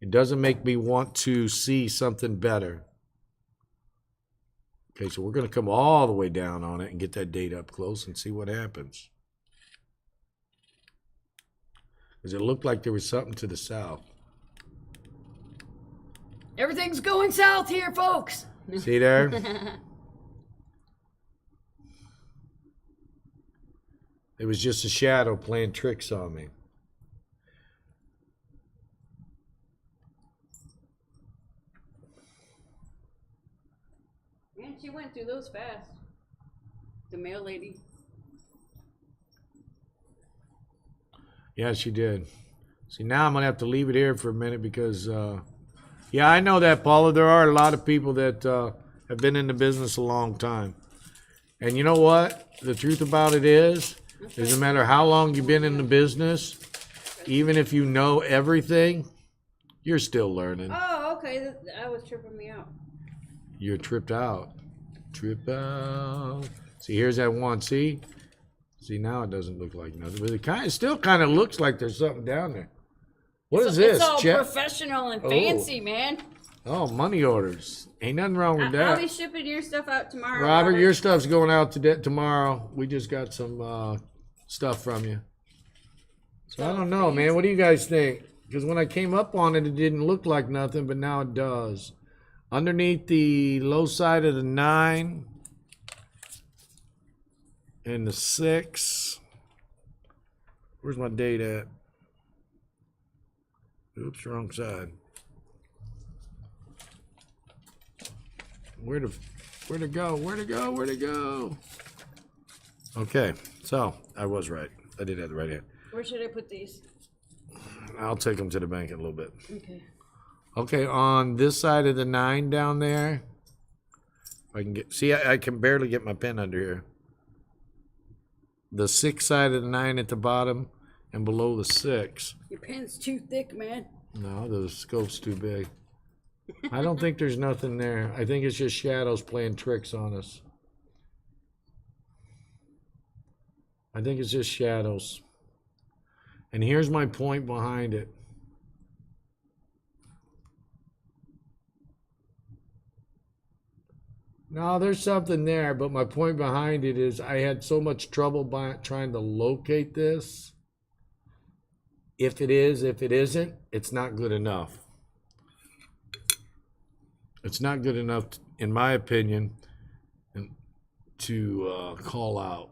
it doesn't make me want to see something better. Okay, so we're going to come all the way down on it and get that date up close and see what happens. Because it looked like there was something to the south. Everything's going south here, folks. See there? It was just a shadow playing tricks on me. Man, she went through those fast. The mail lady. Yeah, she did. See, now I'm going to have to leave it here for a minute because, yeah, I know that, Paula. There are a lot of people that have been in the business a long time. And you know what? The truth about it is no matter how long you've been in the business, even if you know everything, you're still learning. Oh, okay. That was tripping me out. You're tripped out. Trip out. See, here's that one. See, now it doesn't look like nothing, but it still kind of looks like there's something down there. What is this? It's all Chet? professional and fancy, man. Oh, money orders. Ain't nothing wrong with I'll that. be shipping your stuff out tomorrow. Robert, your stuff's going out tomorrow. We just got some stuff from you. So I don't know, man. What do you guys think? Because when I came up on it, it didn't look like nothing, but now it does. Underneath the low side of the 9 and the 6. Where's my date at? Oops, wrong side. Where to go? Okay, so I was right. I did have the right hand. Where should I put these? I'll take them to the bank in a little bit. Okay. Okay, on this side of the 9 down there, I can get. See, I can barely get my pen under here. The 6 side of the 9 at the bottom, and below the 6. Your pen's too thick, man. No, the scope's too big. I don't think there's nothing there. I think it's just shadows playing tricks on us. I think it's just shadows. And here's my point behind it. No, there's something there, but my point behind it is I had so much trouble trying to locate this. If it is, if it isn't, it's not good enough. It's not good enough, in my opinion, to call out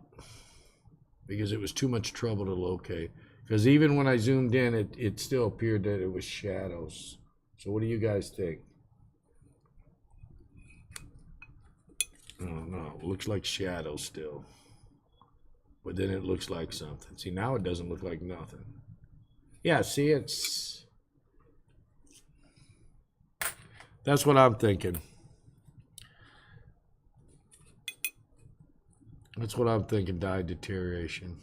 because it was too much trouble to locate. Because even when I zoomed in, it still appeared that it was shadows. So what do you guys think? I don't know. It looks like shadows still. But then it looks like something. See, now it doesn't look like nothing. Yeah, see, that's what I'm thinking. That's what I'm thinking, dye deterioration.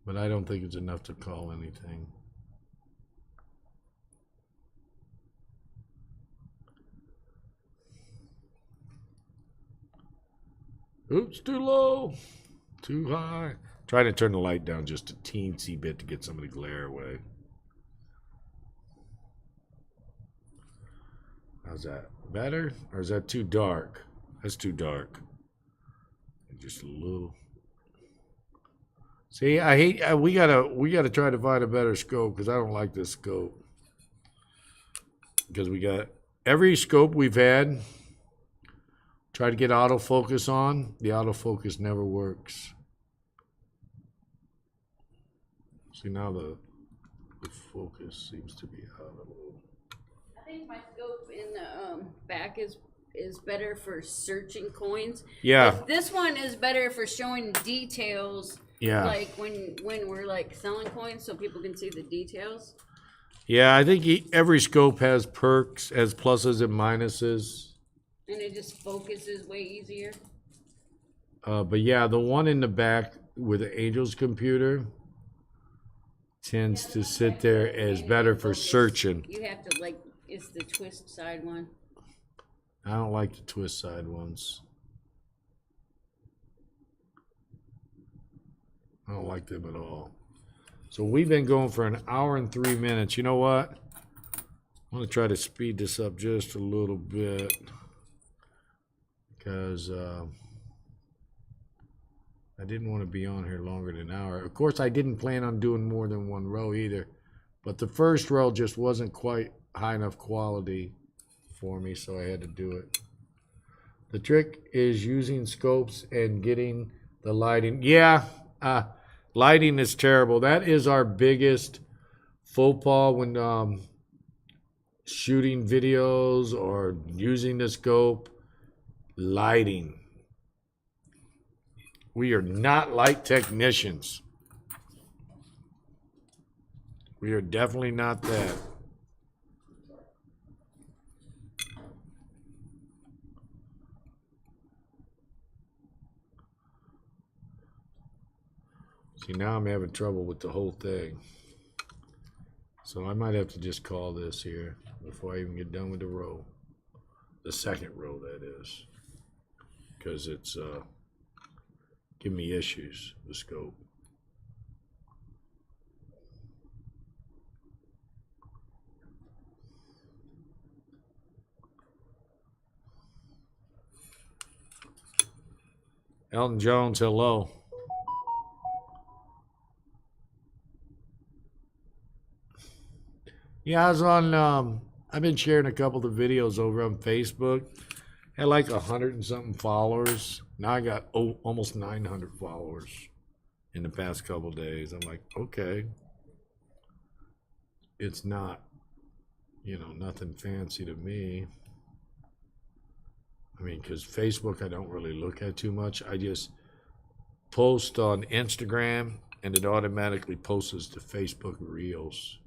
But I don't think it's enough to call anything. Oops, too low, too high. Trying to turn the light down just a teensy bit to get some of the glare away. How's that? Better? Or is that too dark? That's too dark. Just a little. See, I hate. We gotta try to find a better scope because I don't like this scope. Because we got every scope we've had. Try to get autofocus on. The autofocus never works. See, now the focus seems to be out a little. I think my scope in the back is better for searching coins. Yeah. But this one is better for showing details. Yeah. Like when we're like selling coins, so people can see the details. Yeah, I think every scope has perks, has pluses and minuses. And it just focuses way easier. But yeah, the one in the back with the Angel's computer tends to sit there as better for searching. You have to like, it's the twist side one. I don't like the twist side ones. I don't like them at all. So we've been going for an hour and 3 minutes. You know what? I'm going to try to speed this up just a little bit. Because I didn't want to be on here longer than an hour. Of course, I didn't plan on doing more than one row either. But the first row just wasn't quite high enough quality for me, so I had to do it. The trick is using scopes and getting the lighting. Yeah, lighting is terrible. That is our biggest faux pas when shooting videos or using the scope. Lighting. We are not light technicians. We are definitely not that. See, now I'm having trouble with the whole thing. So I might have to just call this here before I even get done with the row. The second row, that is. Because it's giving me issues, the scope. Elton Jones, hello. Yeah, I was on, I've been sharing a couple of the videos over on Facebook. Had like 100 and something followers. Now I got almost 900 followers in the past couple days. I'm like, okay. It's not, nothing fancy to me. I mean, because Facebook I don't really look at too much. I just post on Instagram and it automatically posts to Facebook Reels.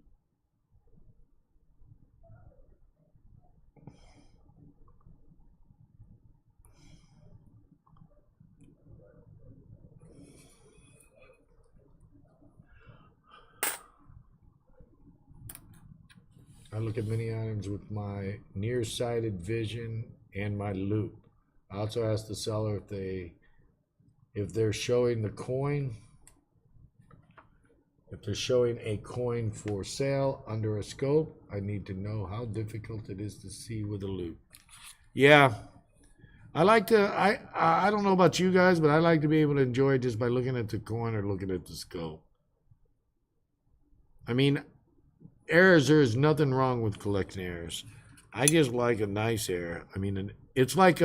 I look at many items with my nearsighted vision and my loop. I also ask the seller if they're showing the coin, if they're showing a coin for sale under a scope, I need to know how difficult it is to see with a loop. Yeah, I like to, I don't know about you guys, but I like to be able to enjoy it just by looking at the coin or looking at the scope. I mean, errors, there is nothing wrong with collecting errors. I just like a nice air. I mean, it's like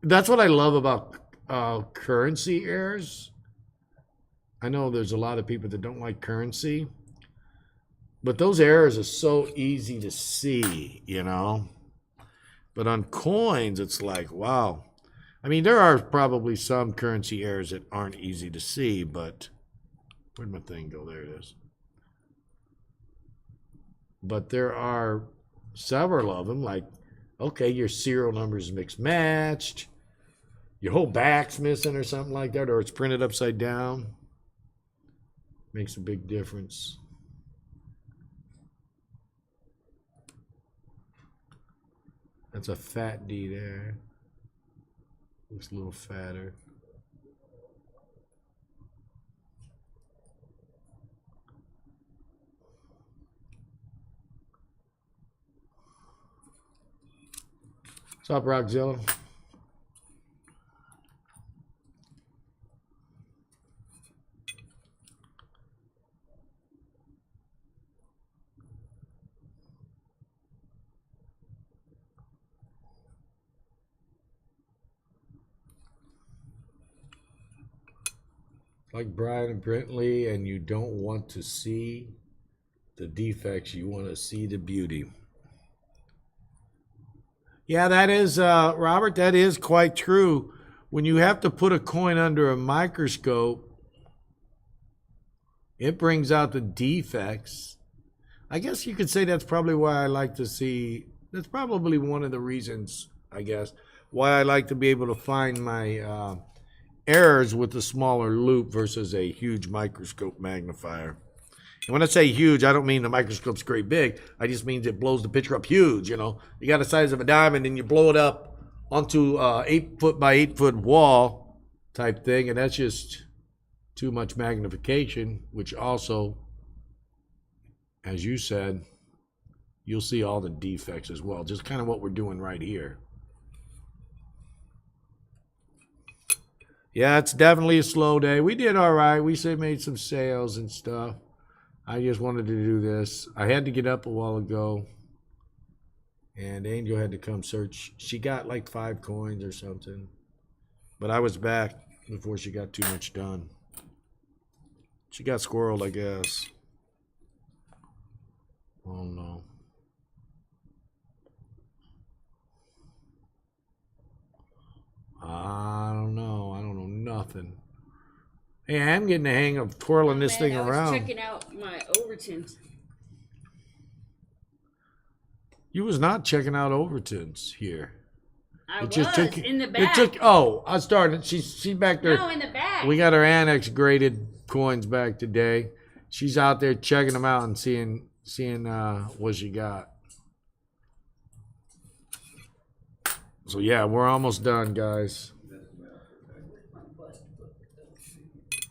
that's what I love about currency airs. I know there's a lot of people that don't like currency, but those errors are so easy to see, you know. But on coins, it's like, wow. I mean, there are probably some currency errors that aren't easy to see, but where'd my thing go? There it is. But there are several of them, like, okay, your serial number is mixed matched, your whole back's missing or something like that, or it's printed upside down. Makes a big difference. That's a fat D there. Looks a little fatter. What's up, Rockzilla? Like Brian and Brentley, and you don't want to see the defects, you want to see the beauty. Yeah, that is, Robert, that is quite true. When you have to put a coin under a microscope, it brings out the defects. I guess you could say that's probably why I like to see, that's probably one of the reasons, I guess, why I like to be able to find my errors with a smaller loop versus a huge microscope magnifier. And when I say huge, I don't mean the microscope's great big. I just mean it blows the picture up huge, you know. You got the size of a diamond and you blow it up onto 8 foot by 8 foot wall type thing, and that's just too much magnification, which also, as you said, you'll see all the defects as well. Just kind of what we're doing right here. Yeah, it's definitely a slow day. We did all right. We made some sales and stuff. I just wanted to do this. I had to get up a while ago, and Angel had to come search. She got like 5 coins or something, but I was back before she got too much done. She got squirreled, I guess. Oh no. I don't know. I don't know nothing. Hey, I'm getting the hang of twirling this thing around. I was checking out my Overtons. You was not checking out Overtons here. I was in the back. I started. She's back there. No, in the back. We got our annex graded coins back today. She's out there checking them out and seeing what she got. So yeah, we're almost done, guys.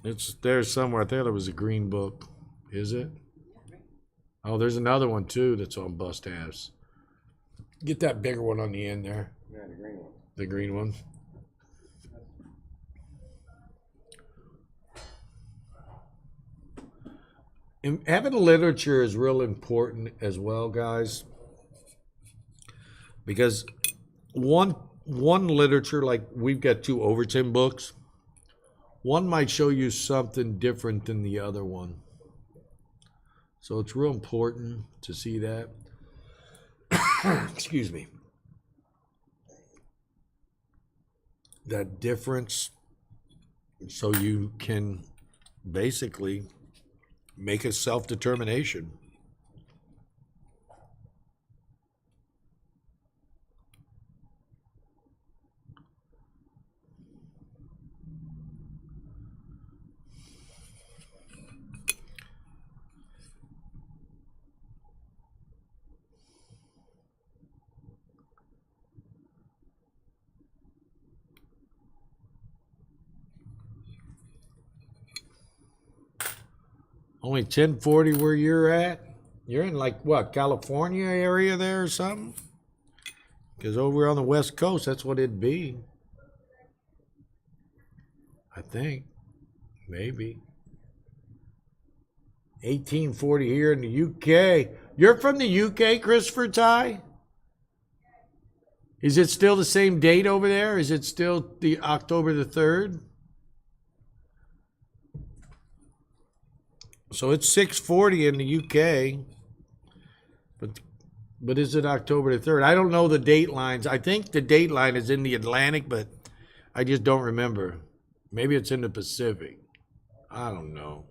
It's there somewhere. I thought it was a green book. Is it? Oh, there's another one too that's on bust halves. Get that bigger one on the end there. Yeah, the green one. The green one. And having literature is real important as well, guys. Because one literature, like we've got 2 Overton books, one might show you something different than the other one. So it's real important to see that. Excuse me. That difference, so you can basically make a self-determination. Only 1040 where you're at? You're in like what, California area there or something? Because over on the West Coast, that's what it'd be. I think. Maybe. 1840 here in the UK. You're from the UK, Christopher Ty? Is it still the same date over there? Is it still the October the 3rd? So it's 6:40 in the UK. But is it October the 3rd? I don't know the date lines. I think the date line is in the Atlantic, but I just don't remember. Maybe it's in the Pacific. I don't know.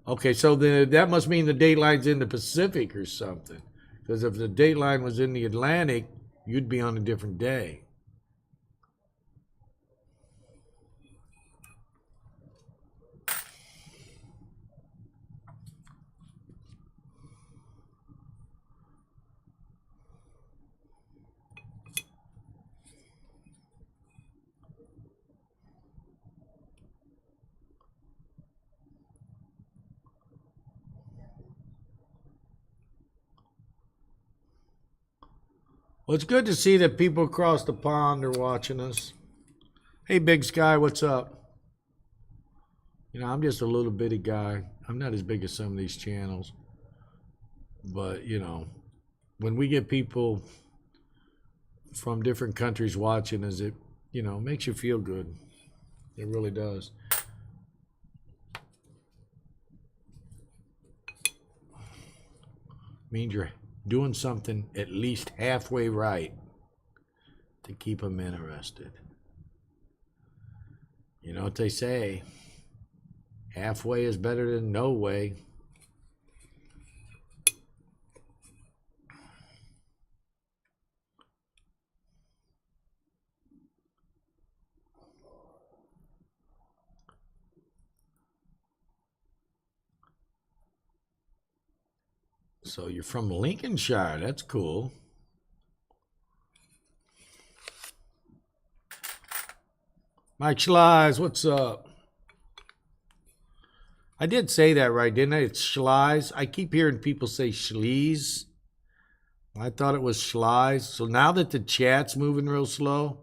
Okay, so that must mean the date line's in the Pacific or something. Because if the date line was in the Atlantic, you'd be on a different day. Well, it's good to see that people across the pond are watching us. Hey, Big Sky, what's up? You know, I'm just a little bitty guy. I'm not as big as some of these channels. But, you know, when we get people from different countries watching us, it, you know, makes you feel good. It really does. Means you're doing something at least halfway right to keep them interested. You know what they say? Halfway is better than no way. So you're from Lincolnshire. That's cool. Mike Schlies, what's up? I did say that right, didn't I? It's Schlies. I keep hearing people say Schlees. I thought it was Schlies. So now that the chat's moving real slow,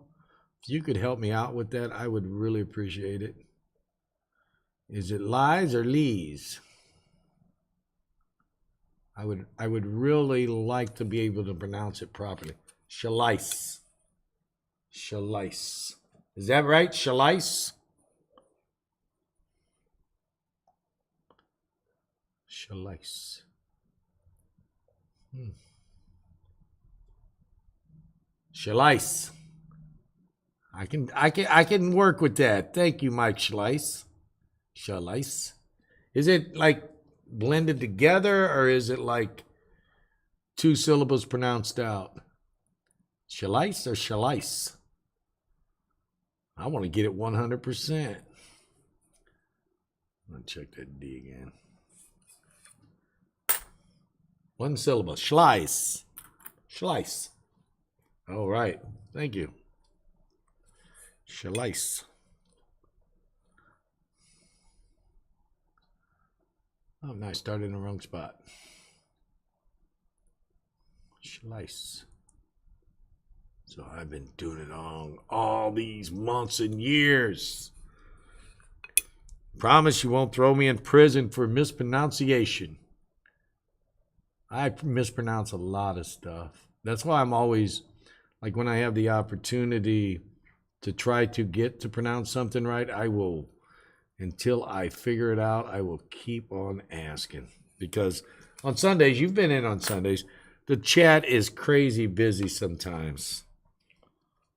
if you could help me out with that, I would really appreciate it. Is it lies or lees? I would really like to be able to pronounce it properly. Schlies. Schlies. Is that right? Schlies? Schlies. Schlies. I can work with that. Thank you, Mike Schlies. Schlies. Is it like blended together, or is it like two syllables pronounced out? Schlies or Schlies? I want to get it 100%. I'll check that D again. One syllable. Schlies. Schlies. All right. Thank you. Schlies. Oh, nice. Started in the wrong spot. Schlies. So I've been doing it all these months and years. Promise you won't throw me in prison for mispronunciation. I mispronounce a lot of stuff. That's why I'm always, like when I have the opportunity to try to get to pronounce something right, I will, until I figure it out, I will keep on asking. Because on Sundays, you've been in on Sundays, the chat is crazy busy sometimes.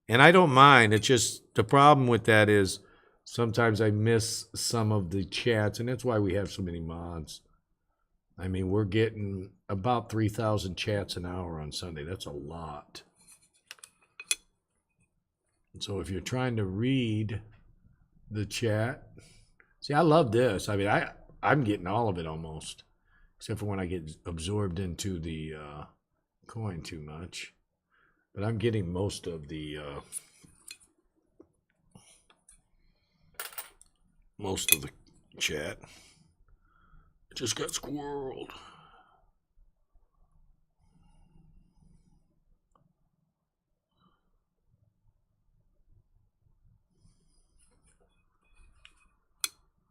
And I don't mind. It's just the problem with that is sometimes I miss some of the chats, and that's why we have so many mods. I mean, we're getting about 3,000 chats an hour on Sunday. That's a lot. So if you're trying to read the chat, see, I love this. I mean, I'm getting all of it almost, except for when I get absorbed into the coin too much. But I'm getting most of the chat. It just got squirreled.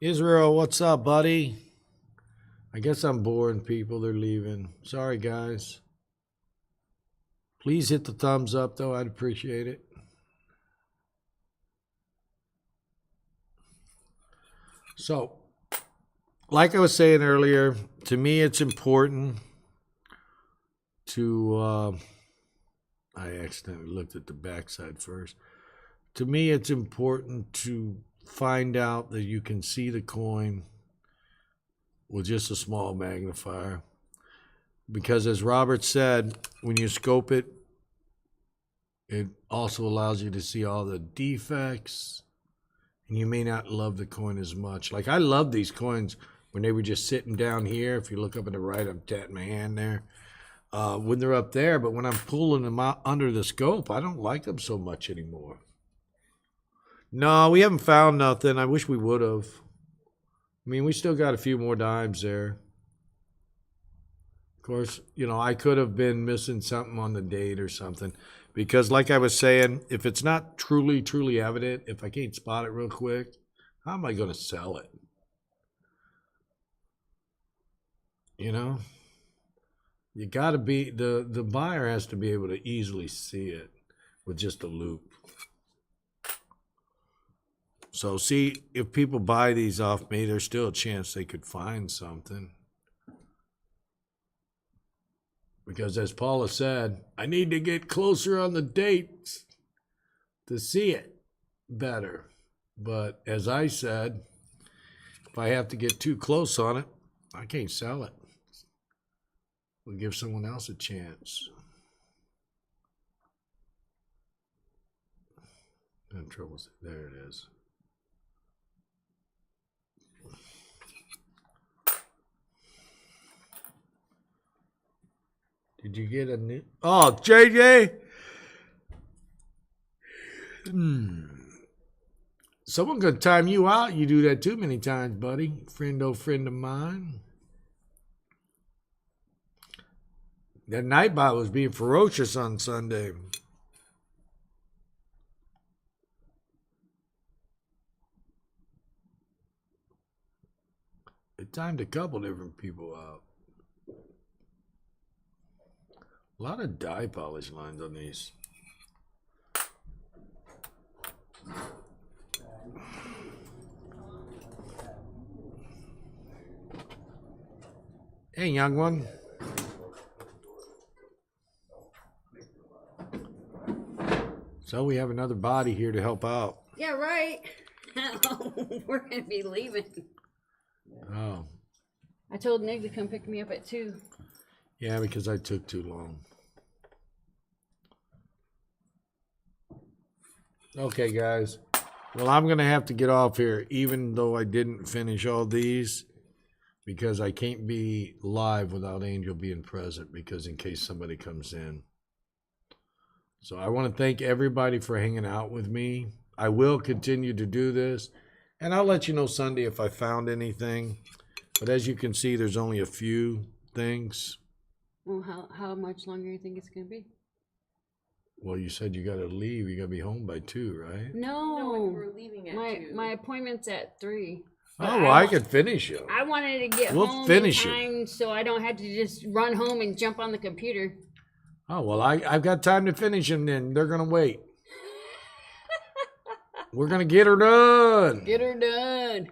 Israel, what's up, buddy? I guess I'm boring people. They're leaving. Sorry, guys. Please hit the thumbs up, though. I'd appreciate it. So, like I was saying earlier, to me it's important to, I accidentally looked at the backside first. To me it's important to find out that you can see the coin with just a small magnifier. Because as Robert said, when you scope it, it also allows you to see all the defects. And you may not love the coin as much. Like, I love these coins when they were just sitting down here. If you look up in the right, I'm tatting my hand there. When they're up there, but when I'm pulling them out under the scope, I don't like them so much anymore. No, we haven't found nothing. I wish we would have. I mean, we still got a few more dimes there. Of course, you know, I could have been missing something on the date or something. Because like I was saying, if it's not truly evident, if I can't spot it real quick, how am I going to sell it? You know? You got to be, the buyer has to be able to easily see it with just a loop. So see, if people buy these off me, there's still a chance they could find something. Because as Paula said, I need to get closer on the dates to see it better. But as I said, if I have to get too close on it, I can't sell it. We'll give someone else a chance. I'm trouble. There it is. Did you get a new? Oh, JJ. Someone could time you out. You do that too many times, buddy. Friend of mine. That Nightbot was being ferocious on Sunday. It timed a couple different people out. A lot of dye polish lines on these. Hey, young one. So we have another body here to help out. Yeah, right. We're gonna be leaving. Oh. I told Nick to come pick me up at 2. Yeah, because I took too long. Okay, guys. Well, I'm going to have to get off here, even though I didn't finish all these, because I can't be live without Angel being present, because in case somebody comes in. So I want to thank everybody for hanging out with me. I will continue to do this, and I'll let you know Sunday if I found anything. But as you can see, there's only a few things. Well, how much longer do you think it's gonna be? Well, you said you got to leave. You got to be home by 2, right? No, we're leaving at 2. my appointment's at 3. Oh, well, I could finish you. I wanted to get We'll home finish in it. time so I don't have to just run home and jump on the computer. Oh, well, I've got time to finish them then. They're going to wait. We're going to get her done. Get her done.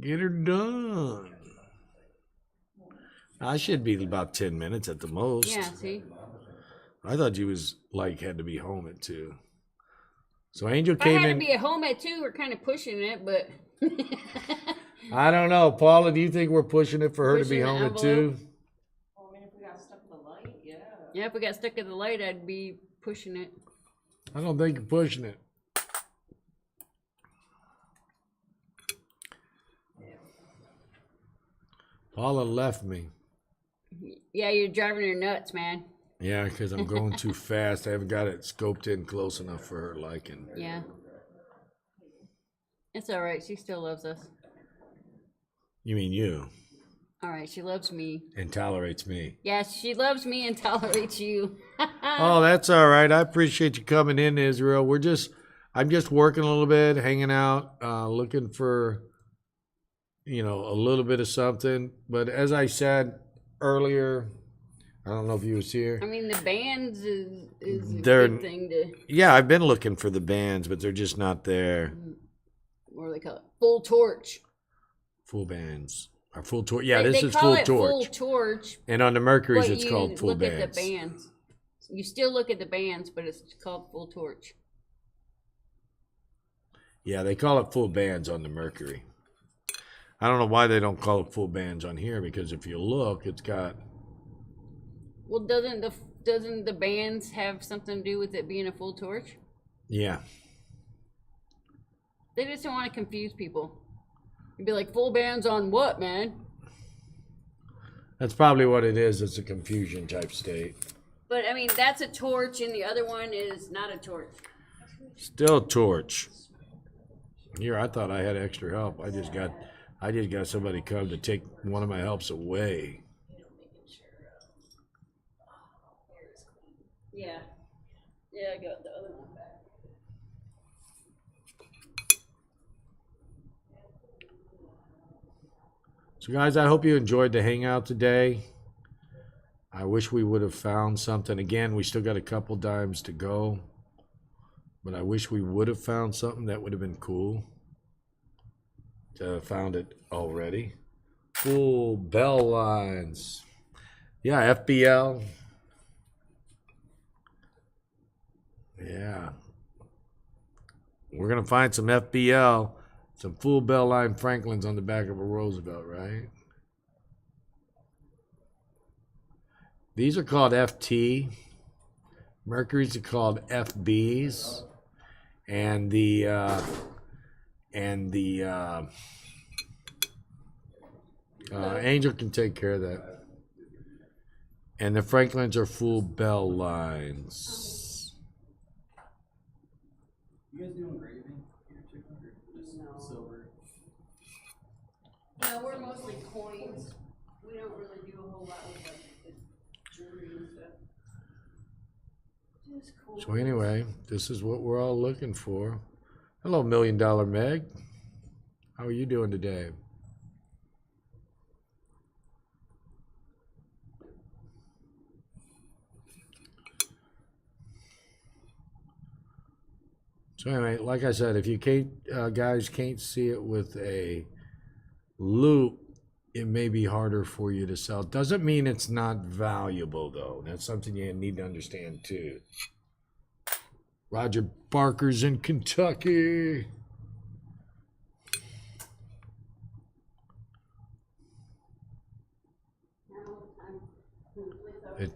Get her done. I should be about 10 minutes at the most. Yeah, see? I thought you was like had to be home at 2. So Angel If I came had in. to be at home at 2, we're kind of pushing it, but I don't know. Paula, do you think we're pushing it for her to be Pushing the home at 2? envelope. Well, I mean, if we got stuck at the light, yeah. yeah, if we got stuck at the light, I'd be pushing it. I don't think you're pushing it. Paula left me. Yeah, you're driving her nuts, man. Yeah, because I'm going too fast. I haven't got it scoped in close enough for her liking. Yeah. It's all right. She still loves us. You mean you? All right, she loves me. And tolerates me. Yes, she loves me and tolerates you. Oh, that's all right. I appreciate you coming in, Israel. I'm just working a little bit, hanging out, looking for a little bit of something. But as I said earlier, I don't know if you was here. I mean, the bands is a They're- good thing to, Yeah, I've been looking for the bands, but they're just not there. what do they call it? Full torch. Full bands. Or full torch. Yeah, They this is call full it torch. full torch. And on the Mercury's, But it's you called full look bands. at the bands. You still look at the bands, but it's called full torch. Yeah, they call it full bands on the Mercury. I don't know why they don't call it full bands on here, because if you look, it's got... Well, doesn't the bands have something to do with it being a full torch? Yeah. They just don't want to confuse people. You'd be like, full bands on what, man? That's probably what it is. It's a confusion type state. But I mean, that's a torch, and the other one is not a torch. Still torch. Here, I thought I had extra help. I just got somebody come to take one of my helps away. Yeah. Yeah, I got the other one back. So guys, I hope you enjoyed the hangout today. I wish we would have found something. Again, we still got a couple dimes to go. But I wish we would have found something. That would have been cool. To have found it already. Full bell lines. Yeah, FBL. Yeah. We're going to find some FBL. Some full bell line Franklins on the back of a Roosevelt, right? These are called FT. Mercury's are called FBs. And the Angel can take care of that. And the Franklins are full bell lines. You guys doing engraving here too, or just silver? No, we're mostly coins. We don't really do a whole lot with like the jewelry and stuff. Just coins. So anyway, this is what we're all looking for. Hello, $1 Million Meg. How are you doing today? So anyway, like I said, if you can't, guys can't see it with a loop, it may be harder for you to sell. Doesn't mean it's not valuable, though. That's something you need to understand, too. Roger Barker's in Kentucky. It,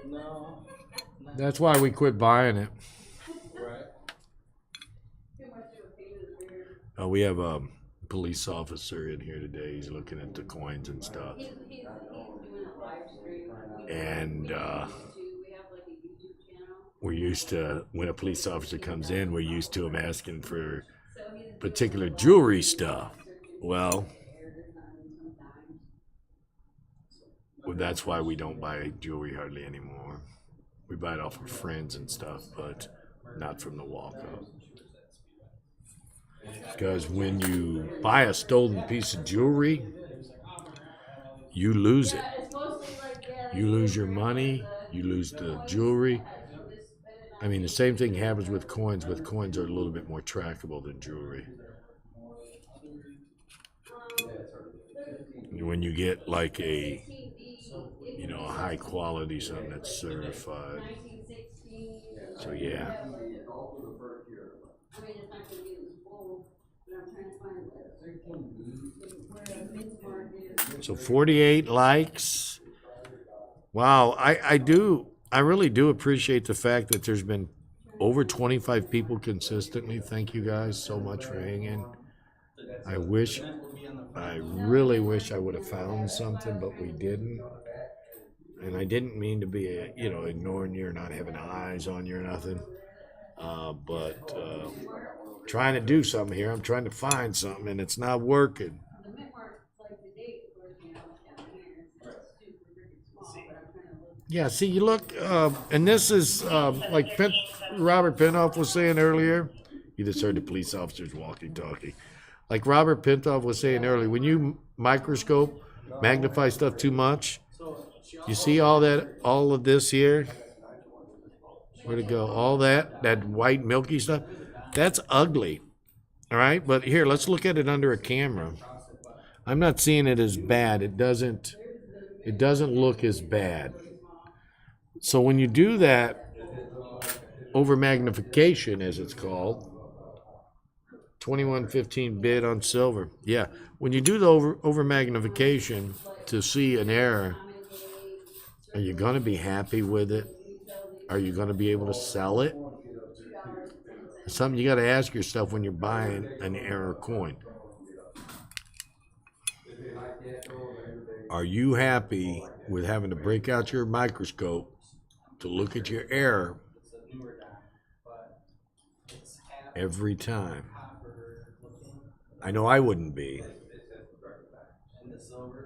No. that's why we quit buying it. Right. We have a police officer in here today. He's looking at the coins and stuff. He's doing a live stream. And We have like a YouTube channel. we're used to, when a police officer comes in, we're used to him asking for particular jewelry stuff. Well, that's why we don't buy jewelry hardly anymore. We buy it off of friends and stuff, but not from the walk-up. Because when you buy a stolen piece of jewelry, you lose it. You lose your money, you lose the jewelry. I mean, the same thing happens with coins. With coins are a little bit more trackable than jewelry. When you get like a, a high quality something that's certified. So yeah. So 48 likes. Wow, I really do appreciate the fact that there's been over 25 people consistently. Thank you guys so much for hanging. I really wish I would have found something, but we didn't. And I didn't mean to be, ignoring you or not having eyes on you or nothing. But trying to do something here. I'm trying to find something, and it's not working. The mint mark, like the date, of course, down here, it's super freaking small, but I'm trying to look. Yeah, see, you look, and this is like Robert Pintoff was saying earlier. You just heard the police officers walkie-talkie. Like Robert Pintoff was saying earlier, when you microscope, magnify stuff too much, you see all of this here. Where'd it go? All that white milky stuff. That's ugly. All right, but here, let's look at it under a camera. I'm not seeing it as bad. It doesn't look as bad. So when you do that over magnification, as it's called, 2115 bid on silver. Yeah, when you do the over magnification to see an error, are you going to be happy with it? Are you going to be able to sell it? It's something you got to ask yourself when you're buying an error coin. Are you happy with having to break out your microscope to look at your error every time? I know I wouldn't be.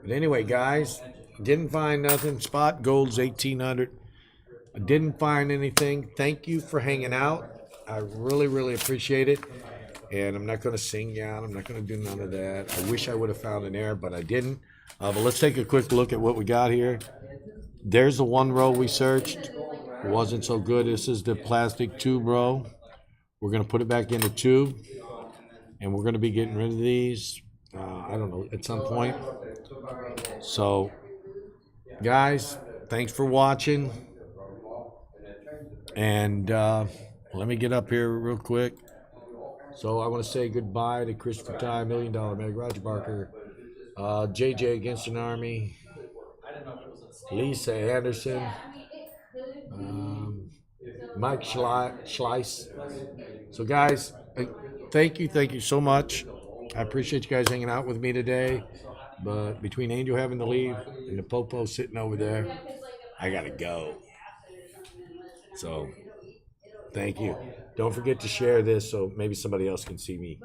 But anyway, guys, didn't find nothing. Spot gold's 1800. I didn't find anything. Thank you for hanging out. I really, really appreciate it. And I'm not going to sing you out. I'm not going to do none of that. I wish I would have found an error, but I didn't. But let's take a quick look at what we got here. There's the one row we searched. It wasn't so good. This is the plastic tube row. We're going to put it back in the tube. And we're going to be getting rid of these, I don't know, at some point. So, guys, thanks for watching. And let me get up here real quick. So I want to say goodbye to Christopher Ty, $1 Million Meg, Roger Barker, JJ Against an Army, Lisa Anderson, Mike Schleiss. So guys, thank you so much. I appreciate you guys hanging out with me today. But between Angel having to leave and the Popo sitting over there, I gotta go. So thank you. Don't forget to share this so maybe somebody else can see me.